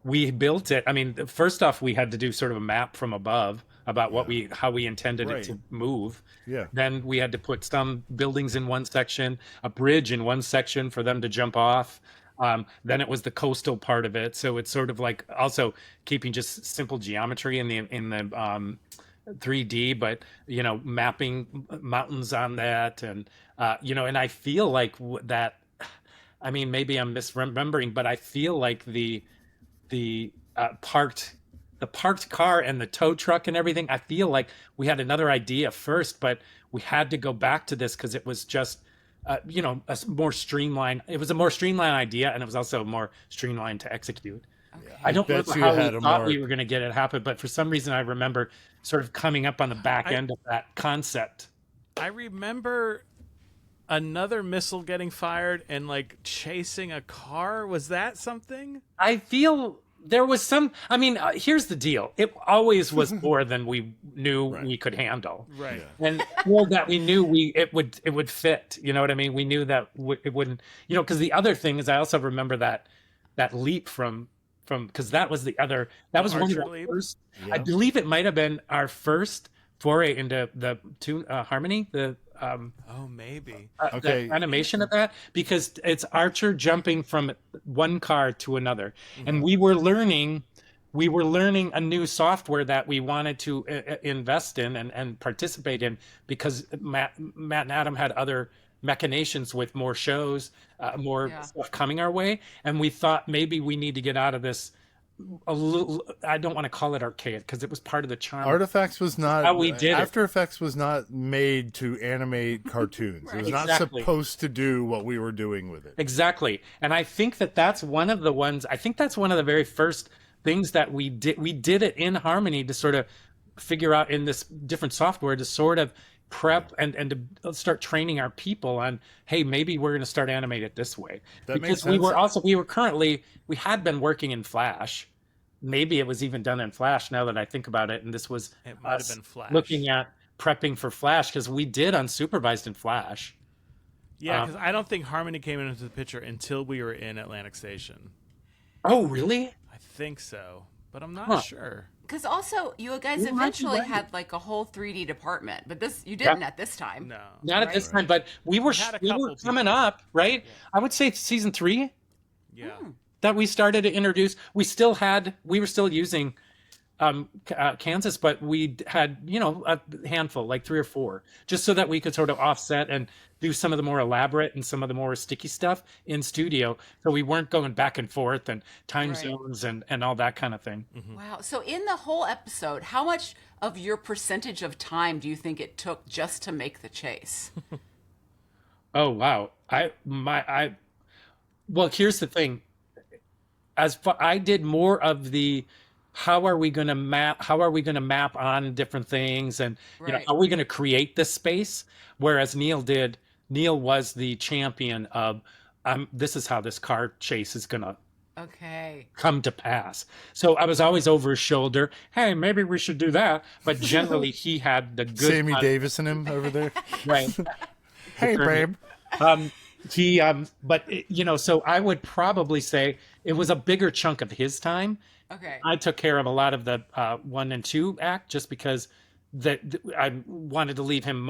we built it. I mean, first off, we had to do sort of a map from above about how we intended it to move. Yeah. Then we had to put some buildings in one section, a bridge in one section for them to jump off. Then it was the coastal part of it. So it's sort of like also keeping just simple geometry in the 3D, but mapping mountains on that, and and I feel like that. I mean, maybe I'm misremembering, but I feel like the parked car and the tow truck and everything, I feel like we had another idea first, but we had to go back to this because it was just a more streamlined. It was a more streamlined idea, and it was also more streamlined to execute. Okay. I don't remember how we thought we were going to get it happen, but for some reason I remember sort of coming up on the back end of that concept. I remember another missile getting fired and like chasing a car. Was that something? I feel there was some. I mean, here's the deal. It always was more than we knew we could handle. Right. Yeah. And more that we knew it would fit. You know what I mean? We knew that it wouldn't. Because the other thing is, I also remember that leap from because that was one of the first. Yeah. I believe it might have been our first foray into the tune harmony. The maybe the animation of that, because it's Archer jumping from one car to another, and we were learning a new software that we wanted to invest in and participate in, because Matt and Adam had other machinations with more shows, more stuff coming our way, and we thought maybe we need to get out of this a little. I don't want to call it archaic because it was part of the charm. Artifacts was not how we did After Effects was not made to animate cartoons. It was not supposed to do what we were doing with it. Exactly. And I think that's one of the ones. I think that's one of the very first things that we did. We did it in Harmony to sort of figure out in this different software to sort of prep and to start training our people on, hey, maybe we're going to start animate it this way. Because we had been working in Flash. Maybe it was even done in Flash now that I think about it. And this was it might have been Flash. Looking at prepping for Flash, because we did unsupervised in Flash. Yeah, because I don't think Harmony came into the picture until we were in Atlantic Station. Oh, really? I think so, but I'm not sure. Because also, you guys eventually had like a whole 3D department, but you didn't at this time. No, not at this time. But we were coming up, right? Yeah. I would say season 3. Yeah, that we started to introduce. We were still using Kansas, but we had a handful, like 3 or 4, just so that we could sort of offset and do some of the more elaborate and some of the more sticky stuff in studio, so we weren't going back and forth and time zones and all that kind of thing. Mm-hmm. Wow. So in the whole episode, how much of your percentage of time do you think it took just to make the chase? Oh wow. Well, here's the thing. I did more of the how are we going to map on different things, and how are we going to create this space, whereas Neal was the champion of this is how this car chase is going to come to pass. So I was always over his shoulder, hey, maybe we should do that, but generally he had the good Sammy Davis and him over there. Right. Hey babe. So I would probably say it was a bigger chunk of his time. Okay. I took care of a lot of the 1 and 2 act, just because I wanted to leave him,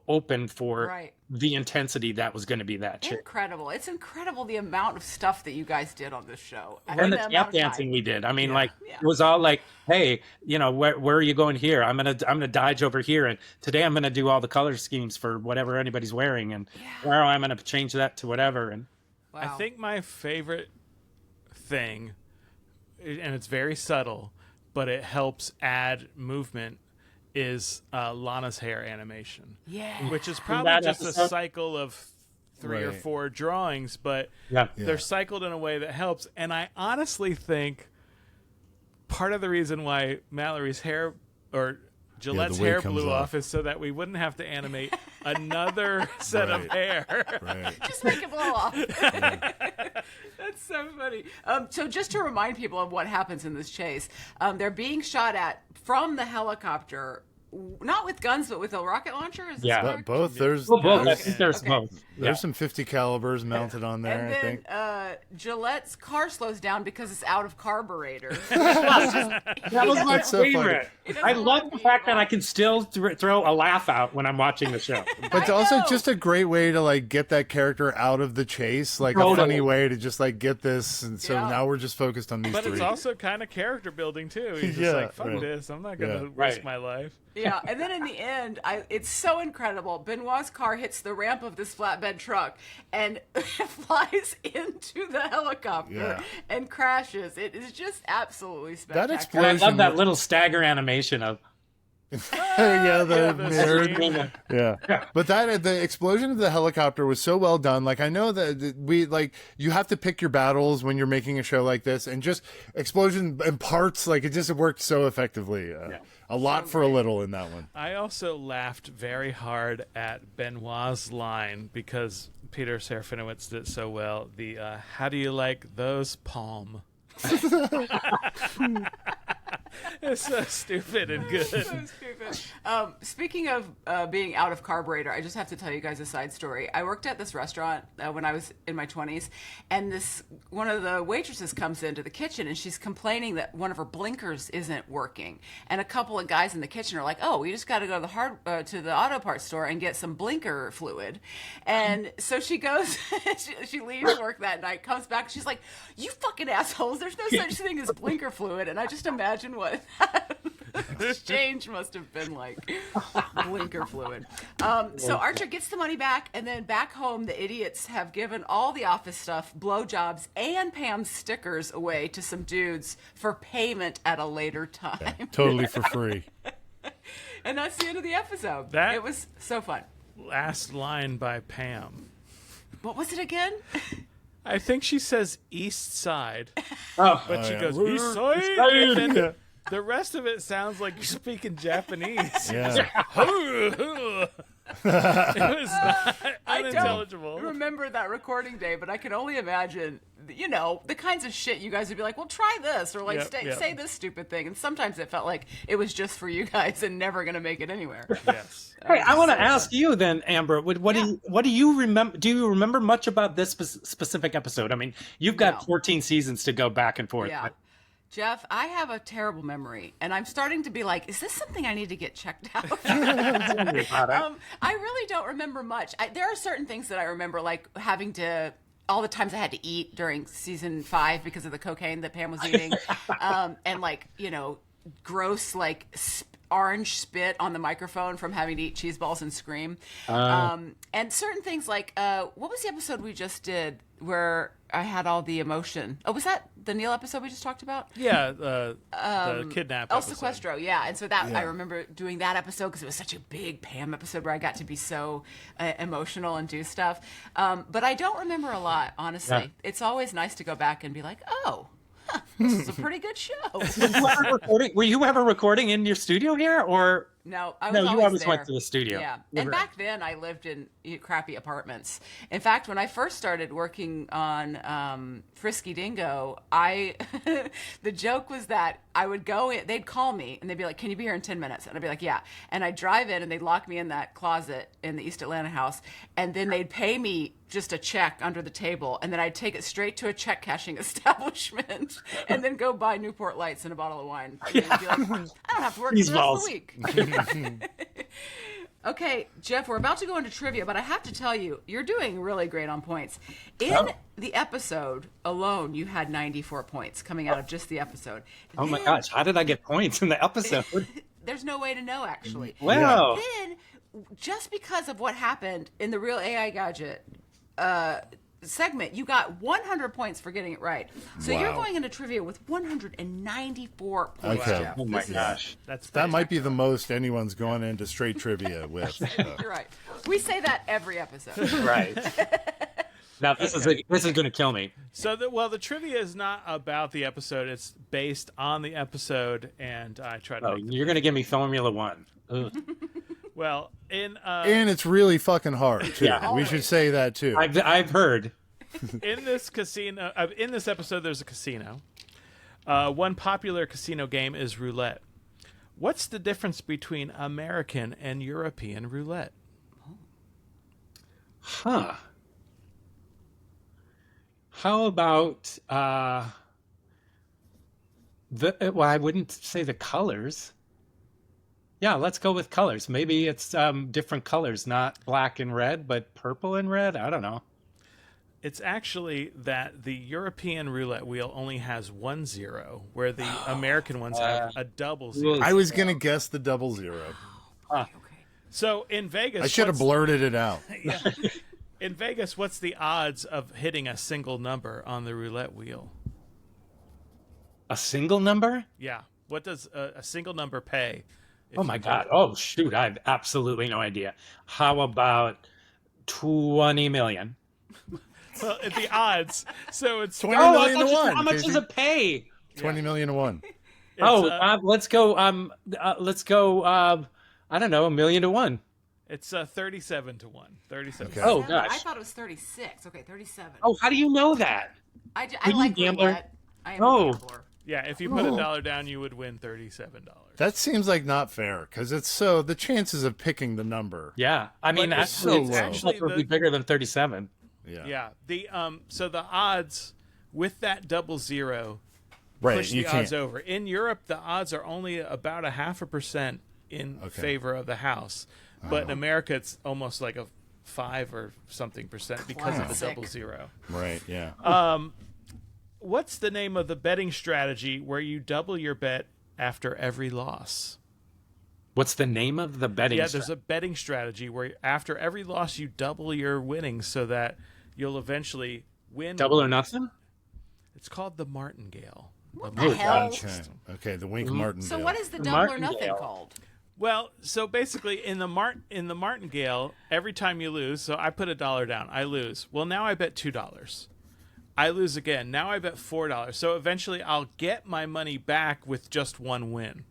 open for Right. the intensity that was going to be that chick. Incredible. It's incredible the amount of stuff that you guys did on this show. And the amount tap of dancing time. we did. I mean, Yeah. it was all like, hey, where are you going here? I'm gonna dodge over here, and today I'm gonna do all the color schemes for whatever anybody's wearing, and tomorrow I'm gonna change that to whatever. And Wow. I think my favorite thing, and it's very subtle, but it helps add movement, is Lana's hair animation. Yeah. Which is probably that just episode? a cycle of 3 or 4 drawings, but they're cycled in a way that helps. And I honestly think part of the reason why Malory's hair, or Gillette's the wig hair, comes blew off. off is so that we wouldn't have to animate another set of hair. Right. Just make it blow off. That's so funny. So just to remind people of what happens in this chase, they're being shot at from the helicopter, not with guns, but with a rocket launcher. Is this Yeah. correct? Both. There's both. I there's, think there's both. there's some 50 calibers mounted on there. And I think. then Gillette's car slows down because it's out of carburetor. That was my That's so funny. favorite. I love the fact that I can still throw a laugh out when I'm watching the show. But it's I also know. just a great way to like get that character out of the chase, like a Totally. funny way to just like get this. And so Yeah. now we're just focused on these But 3. it's also kind of character building, too. He's just Yeah, like, fuck right. this. I'm not going to Yeah. risk Right. my life. Yeah, and then in the end, it's so incredible. Benoit's car hits the ramp of this flatbed truck and flies into the helicopter Yeah. and crashes. It is just absolutely That spectacular. And I explosion. love that little stagger animation of yeah, the the nerd. scream. Yeah. But the explosion of the helicopter was so well done. Like, I know that you have to pick your battles when you're making a show like this, and just explosion and parts, like, it just worked so effectively. A lot for a little in that one. I also laughed very hard at Benoit's line because Peter Serafinowicz did it so well. The how do you like those, Palm? It's so stupid and good. So stupid. Speaking of being out of carburetor, I just have to tell you guys a side story. I worked at this restaurant when I was in my 20s, and one of the waitresses comes into the kitchen, and she's complaining that one of her blinkers isn't working. And a couple of guys in the kitchen are like, "Oh, we just got to go to the auto parts store and get some blinker fluid." And so she goes, she leaves work that night, comes back, she's like, "You fucking assholes! There's no such thing as blinker fluid." And I just imagine what the exchange must have been like. Blinker fluid. So Archer gets the money back, and then back home, the idiots have given all the office stuff, blowjobs, and Pam's stickers away to some dudes for payment at a later time. Totally for free. And that's the end of the episode. That- It was so fun. Last line by Pam. What was it again? I think she says East Side, oh, but she yeah. goes East Side. And then the rest of it sounds like you're speaking Japanese. Yeah. It was not I unintelligible. don't remember that recording day, but I can only imagine, the kinds of shit you guys would be like, well, try this, or like Yep. say this stupid thing. And sometimes it felt like it was just for you guys and never going to make it anywhere. Yes. hey, I want to ask you then, Amber. What do you remember? Do you remember much about this specific episode? I mean, you've got No. 14 seasons to go back and forth. Yeah. but- Jeff, I have a terrible memory, and I'm starting to be like, is this something I need to get checked out? I really don't remember much. There are certain things that I remember, like having to, all the times I had to eat during season 5 because of the cocaine that Pam was eating, and like, gross, like orange spit on the microphone from having to eat cheese balls and scream. And certain things like, what was the episode we just did where I had all the emotion? Oh, was that the Neal episode we just talked about? Yeah, the kidnap El episode. Sequestro, yeah. And so I remember doing that episode because it was such a big Pam episode where I got to be so emotional and do stuff. But I don't remember a lot, honestly. Yeah. It's always nice to go back and be like, oh, this is a pretty good show. Were you ever recording in your studio here, or No, I was no? You always always there. went to the studio. Yeah, Never- and back then I lived in crappy apartments. In fact, when I first started working on Frisky Dingo, the joke was that I would go in, they'd call me and they'd be like, "Can you be here in 10 minutes?" And I'd be like, "Yeah." And I'd drive in and they'd lock me in that closet in the East Atlanta house, and then they'd pay me just a check under the table, and then I'd take it straight to a check cashing establishment, and then go buy Newport Lights and a bottle of wine. And then be like, I don't have to work for the rest of the week. Okay, Jeff, we're about to go into trivia, but I have to tell you, you're doing really great on points. In the episode alone, you had 94 points coming out of just the episode. Oh my gosh, how did I get points in the episode? There's no way to know, actually. Wow. Then, just because of what happened in the Real AI Gadget segment, you got 100 points for getting it right. So you're going into trivia with 194 points, Okay. Jeff. Oh my gosh. That might be the most anyone's going into straight trivia with. You're right. We say that every episode. Right. Now this is going to kill me. So, the trivia is not about the episode. It's based on the episode, and I try to. Oh, you're going to give me Formula One. Ugh. Well, And it's really fucking hard, too. Yeah. We should say that, too. I've heard. in this casino, in this episode, there's a casino. One popular casino game is roulette. What's the difference between American and European roulette? Huh. How about well, I wouldn't say the colors. Yeah, let's go with colors. Maybe it's different colors, not black and red, but purple and red. I don't know. It's actually that the European roulette wheel only has 1 0, where the American ones have a double 0. I was going to guess the 00. Okay. So in Vegas, I should have blurted it out. in Vegas, what's the odds of hitting a single number on the roulette wheel? A single number? Yeah. What does a single number pay? Oh my God. Oh shoot, I have absolutely no idea. How about 20 million? Well, the odds. So it's 20 Oh, million to 1. how much Casey. does it pay? 20 million to 1. Let's go. I don't know, 1,000,000 to 1. It's 37 to 1. 37. Okay. Oh, 37? gosh. I thought it was 36. Okay, 37. Oh, how do you know that? I you like gambler? roulette. I am Oh. a gambler. Yeah, if you put $1 down, you would win $37. That seems like not fair, because it's so the chances of picking the number. Yeah, I mean, But it's so it's low. actually probably bigger than 37. Yeah. Yeah. The so the odds with that 00 Right. push You the can't. odds over. In Europe, the odds are only about 0.5% in favor of the house, but in America, it's almost like a 5 or something percent because of the Classic. 00. Right. Yeah. What's the name of the betting strategy where you double your bet after every loss? What's the name of the betting? Yeah, there's a betting strategy where after every loss you double your winnings so that you'll eventually win. Double or nothing? It's called the Martingale. What the hell? Okay. The Wink Martin. So what is the double or Martingale. nothing called? Well, so basically in the Martingale, every time you lose, so I put $1 down, I lose. Well, now I bet $2. I lose again. Now I bet $4. So eventually I'll get my money back with just one win.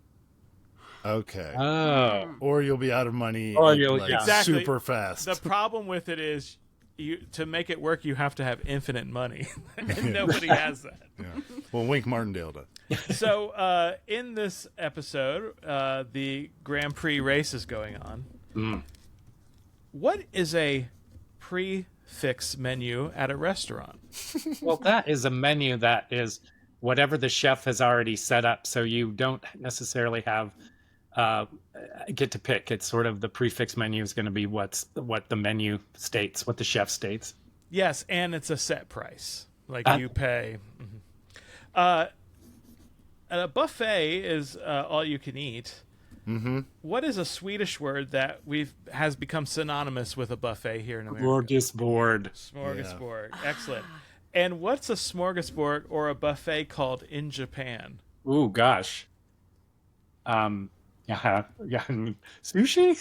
Okay. Oh. Or you'll be out of money Or you'll- like, yeah. Exactly. super fast. The problem with it is to make it work, you have to have infinite money. And nobody has that. Yeah. Well, Wink Martindale does. So in this episode, the Grand Prix race is going on. What is a prefix menu at a restaurant? Well, that is a menu that is whatever the chef has already set up. So you don't necessarily have get to pick. It's sort of the prefix menu is going to be what the menu states, what the chef states. Yes, and it's a set price. Like you pay. A buffet is all you can eat. Mm-hmm. What is a Swedish word that has become synonymous with a buffet here in America? Smorgasbord. Smorgasbord. Excellent. And what's a smorgasbord or a buffet called in Japan? Ooh, gosh. Yeah, sushi?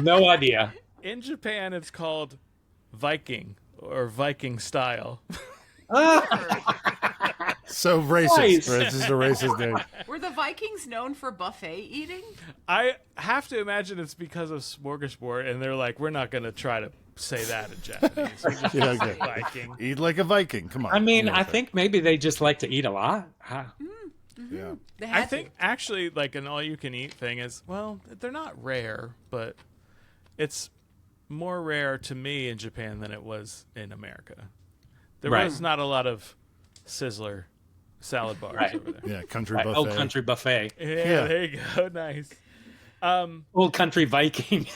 No idea. In Japan, it's called Viking or Viking style. So racist. Nice. This is a racist name. Were the Vikings known for buffet eating? I have to imagine it's because of smorgasbord, and they're like, we're not going to try to say that in Japanese. We just Yeah, say okay. Viking. Eat like a Viking. Come on. I mean, You know I that. think maybe they just like to eat a lot. Yeah. They I had think actually, like an all-you-can-eat thing is, well, they're not rare, but it's more rare to me in Japan than it was in America. There Right. was not a lot of Sizzler salad bars over there. Yeah, country Right. buffet. Old Country Buffet. Yeah, there you go. Nice. Old Country Viking.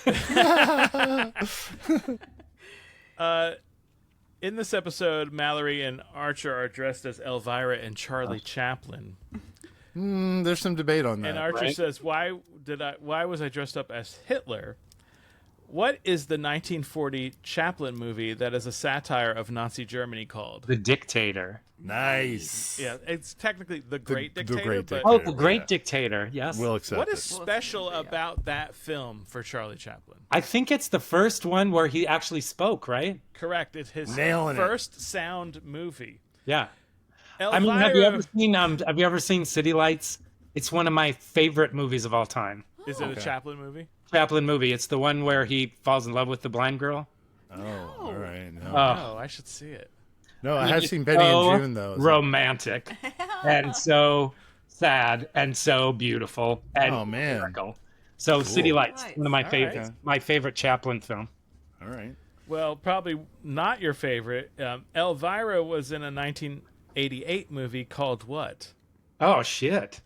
In this episode, Malory and Archer are dressed as Elvira and Charlie Chaplin. There's some debate on that. And Archer Right. says, "Why was I dressed up as Hitler? What is the 1940 Chaplin movie that is a satire of Nazi Germany called?" The Dictator. Nice. Yeah, it's technically The Great The Dictator. Great but Dictator. Oh, The Great Yeah. Dictator. Yes. We'll accept what it. is special about that film for Charlie Chaplin? I think it's the first one where he actually spoke, right? Correct. It's his Nailing it. first sound movie. Yeah. Elvira, I mean, have you ever seen City Lights? It's one of my favorite movies of all time. is it a Chaplin movie? Chaplin movie. It's the one where he falls in love with the blind girl. Oh, all right. No, Oh, I should see it. no I have It's seen Betty so and June, though. Romantic and so sad and so beautiful and Oh, man. lyrical. So City Lights, Nice. one of my All favorites. right. My favorite Chaplin film. All right. Well, probably not your favorite. Elvira was in a 1988 movie called what? Oh shit.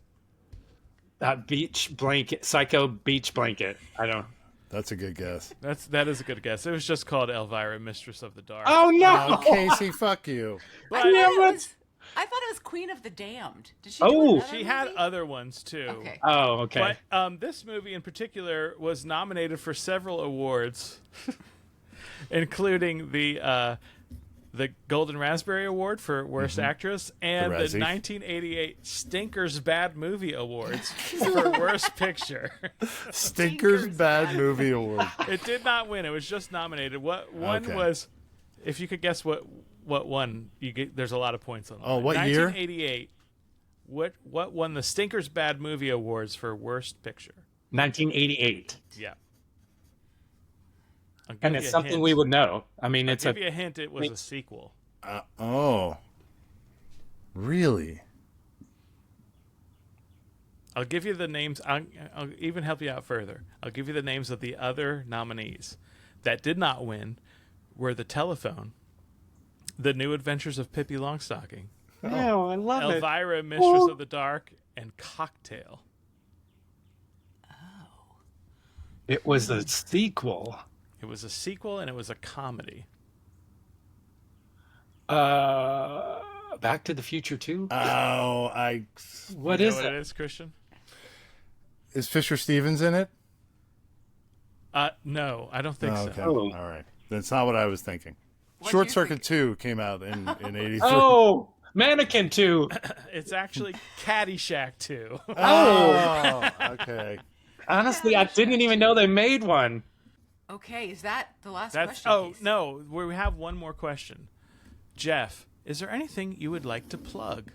Beach blanket, Psycho Beach Blanket. I don't. That's a good guess. That is a good guess. It was just called Elvira, Mistress of the Dark. Oh no! Oh, Casey, fuck you. I thought it But- was Queen of the Damned. Did she? Oh. do another She had movie? other ones too. Okay. Oh, okay. But this movie in particular was nominated for several awards, including the Golden Raspberry Award for Worst Actress and the Razzie. 1988 Stinkers Bad Movie Awards for Worst Picture. Stinkers Bad Movie Award. It did not win. It was just nominated. What one Okay. was? If you could guess what won, you get. There's a lot of points on. Oh, that. what year? 1988. What won the Stinkers Bad Movie Awards for Worst Picture? 1988. Yeah. I'll give And you it's a something hint. we would know. I mean, it's Give you a hint. It was a sequel. Oh. Really? I'll give you the names. I'll even help you out further. I'll give you the names of the other nominees that did not win. Were The Telephone, The New Adventures of Pippi Longstocking, Oh, I love it. Elvira, Mistress of the Dark, and Cocktail. It was a sequel. It was a sequel and it was a comedy. Back to the Future 2? Oh, What You know is what it? it is, Christian? is Fisher Stevens in it? No, I don't think Oh, so. okay. Oh. All right. That's not what I was thinking. What Short do you Circuit 2 came out in 83. Oh, Mannequin 2. It's actually Caddyshack 2. Oh, okay. Honestly, I didn't even know they made one. Okay, is that the last That's question? Keith? no, we have one more question. Jeff, is there anything you would like to plug?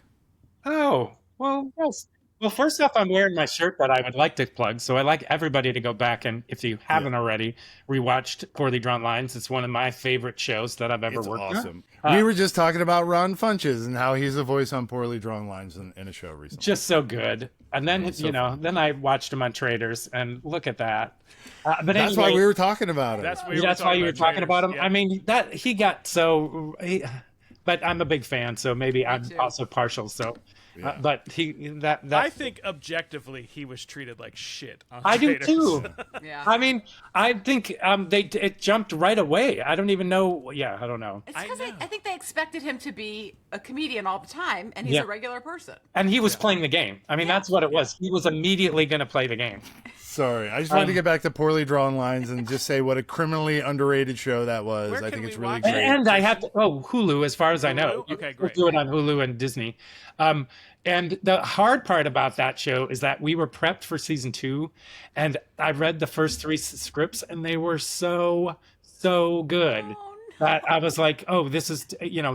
Oh, well, yes. Well, first off, I'm wearing my shirt that I would like to plug, so I'd like everybody to go back and, if you haven't already, rewatched Poorly Drawn Lines. It's one of my favorite shows that I've ever It's worked awesome. on. We were just talking about Ron Funches and how he's a voice on Poorly Drawn Lines in a show recently. Just so good. And then, so then I watched him on Traders, and look at that. But That's anyway, why we were talking about it. That's why you were talking about him. Yeah. I mean, that he got so. But I'm a big fan, so maybe I'm too. also partial. So, Yeah. but that I think objectively he was treated like shit on I do Traders. too. Yeah. I mean, I think it jumped right away. I don't even know. Yeah, I don't know. It's I because know. I think they expected him to be a comedian all the time, and he's Yeah. a regular person. And he was playing the game. I mean, that's what it was. He was immediately going to play the game. Sorry. I just wanted to get back to Poorly Drawn Lines and just say what a criminally underrated show that was. Where I can think it's we really watch it? great. And I have to. Oh, Hulu, as far as I know. Hulu? Okay, You great. do it on Hulu and Disney. And the hard part about that show is that we were prepped for season 2, and I read the first 3 scripts, and they were so good. Oh, no. That I was like, oh, this is,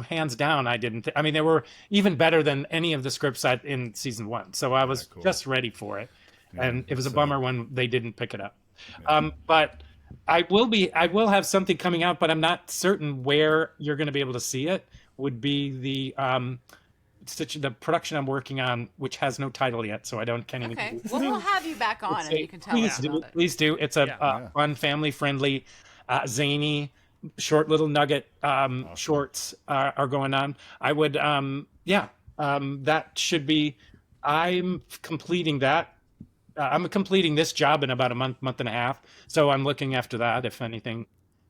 hands down. I didn't. I mean, they were even better than any of the scripts in season 1. So I was cool. just ready for it, and it was a so- bummer when they didn't pick it up. But I will have something coming out, but I'm not certain where you're going to be able to see it. Would be the production I'm working on, which has no title yet, so can't even. Okay. Well, we'll have you back on, and you can tell us about it. Please do. It's a Yeah. fun, family-friendly zany, short little nugget shorts are going on. I would, that should be. I'm completing that. I'm completing this job in about a month and a half. So I'm looking after that. If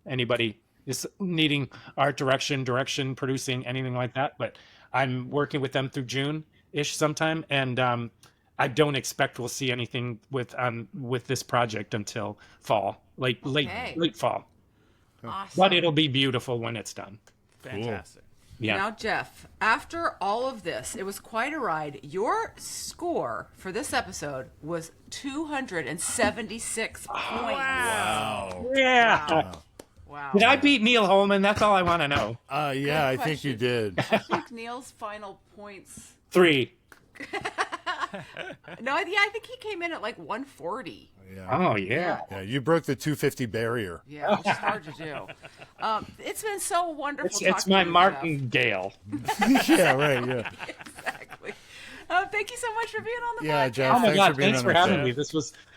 anybody is needing art direction, producing, anything like that. But I'm working with them through June-ish sometime. And I don't expect we'll see anything with this project until fall, late fall. Awesome. But it'll be beautiful when it's done. Fantastic. Yeah. Now, Jeff, after all of this, it was quite a ride. Your score for this episode was 276 points. Wow. Yeah. Wow. Did I beat Neal Holman? That's all I want to know. Yeah, I think you did. I think Neal's final points. 3. No, I think he came in at like 140. Yeah. Oh, yeah. Yeah, you broke the 250 barrier. Yeah, which is hard to do. It's been so wonderful. It's talking my to you, martingale. Yeah, right, yeah. Jeff. Exactly. Thank you so much for being on the Yeah, podcast. Jeff. Oh my God! being Thanks on for the having show. me.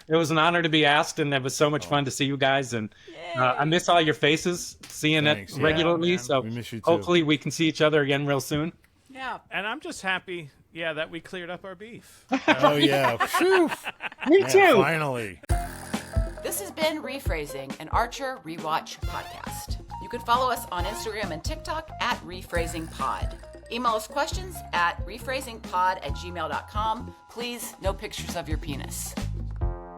It was an honor to be asked, and it was so much fun to see you guys. And I miss all your faces, seeing Thanks, it yeah, regularly. man. So We miss you too. hopefully we can see each other again real soon. Yeah. And I'm just happy, that we cleared up our beef. Oh, yeah. Phew. Me Yeah, too. finally. This has been Rephrasing, an Archer Rewatch podcast. You can follow us on Instagram and TikTok at RephrasingPod. Email us questions at rephrasingpod@gmail.com. Please, no pictures of your penis.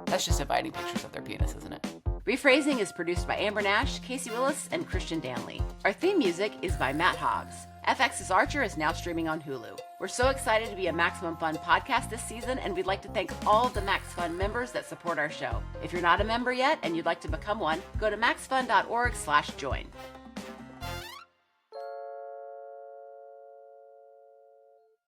That's just inviting pictures of their penis, isn't it? Rephrasing is produced by Amber Nash, Casey Willis, and Christian Danley. Our theme music is by Matt Hobbs. FX's Archer is now streaming on Hulu. We're so excited to be a Maximum Fun podcast this season, and we'd like to thank all of the Max Fun members that support our show. If you're not a member yet and you'd like to become one, go to maxfun.org/join.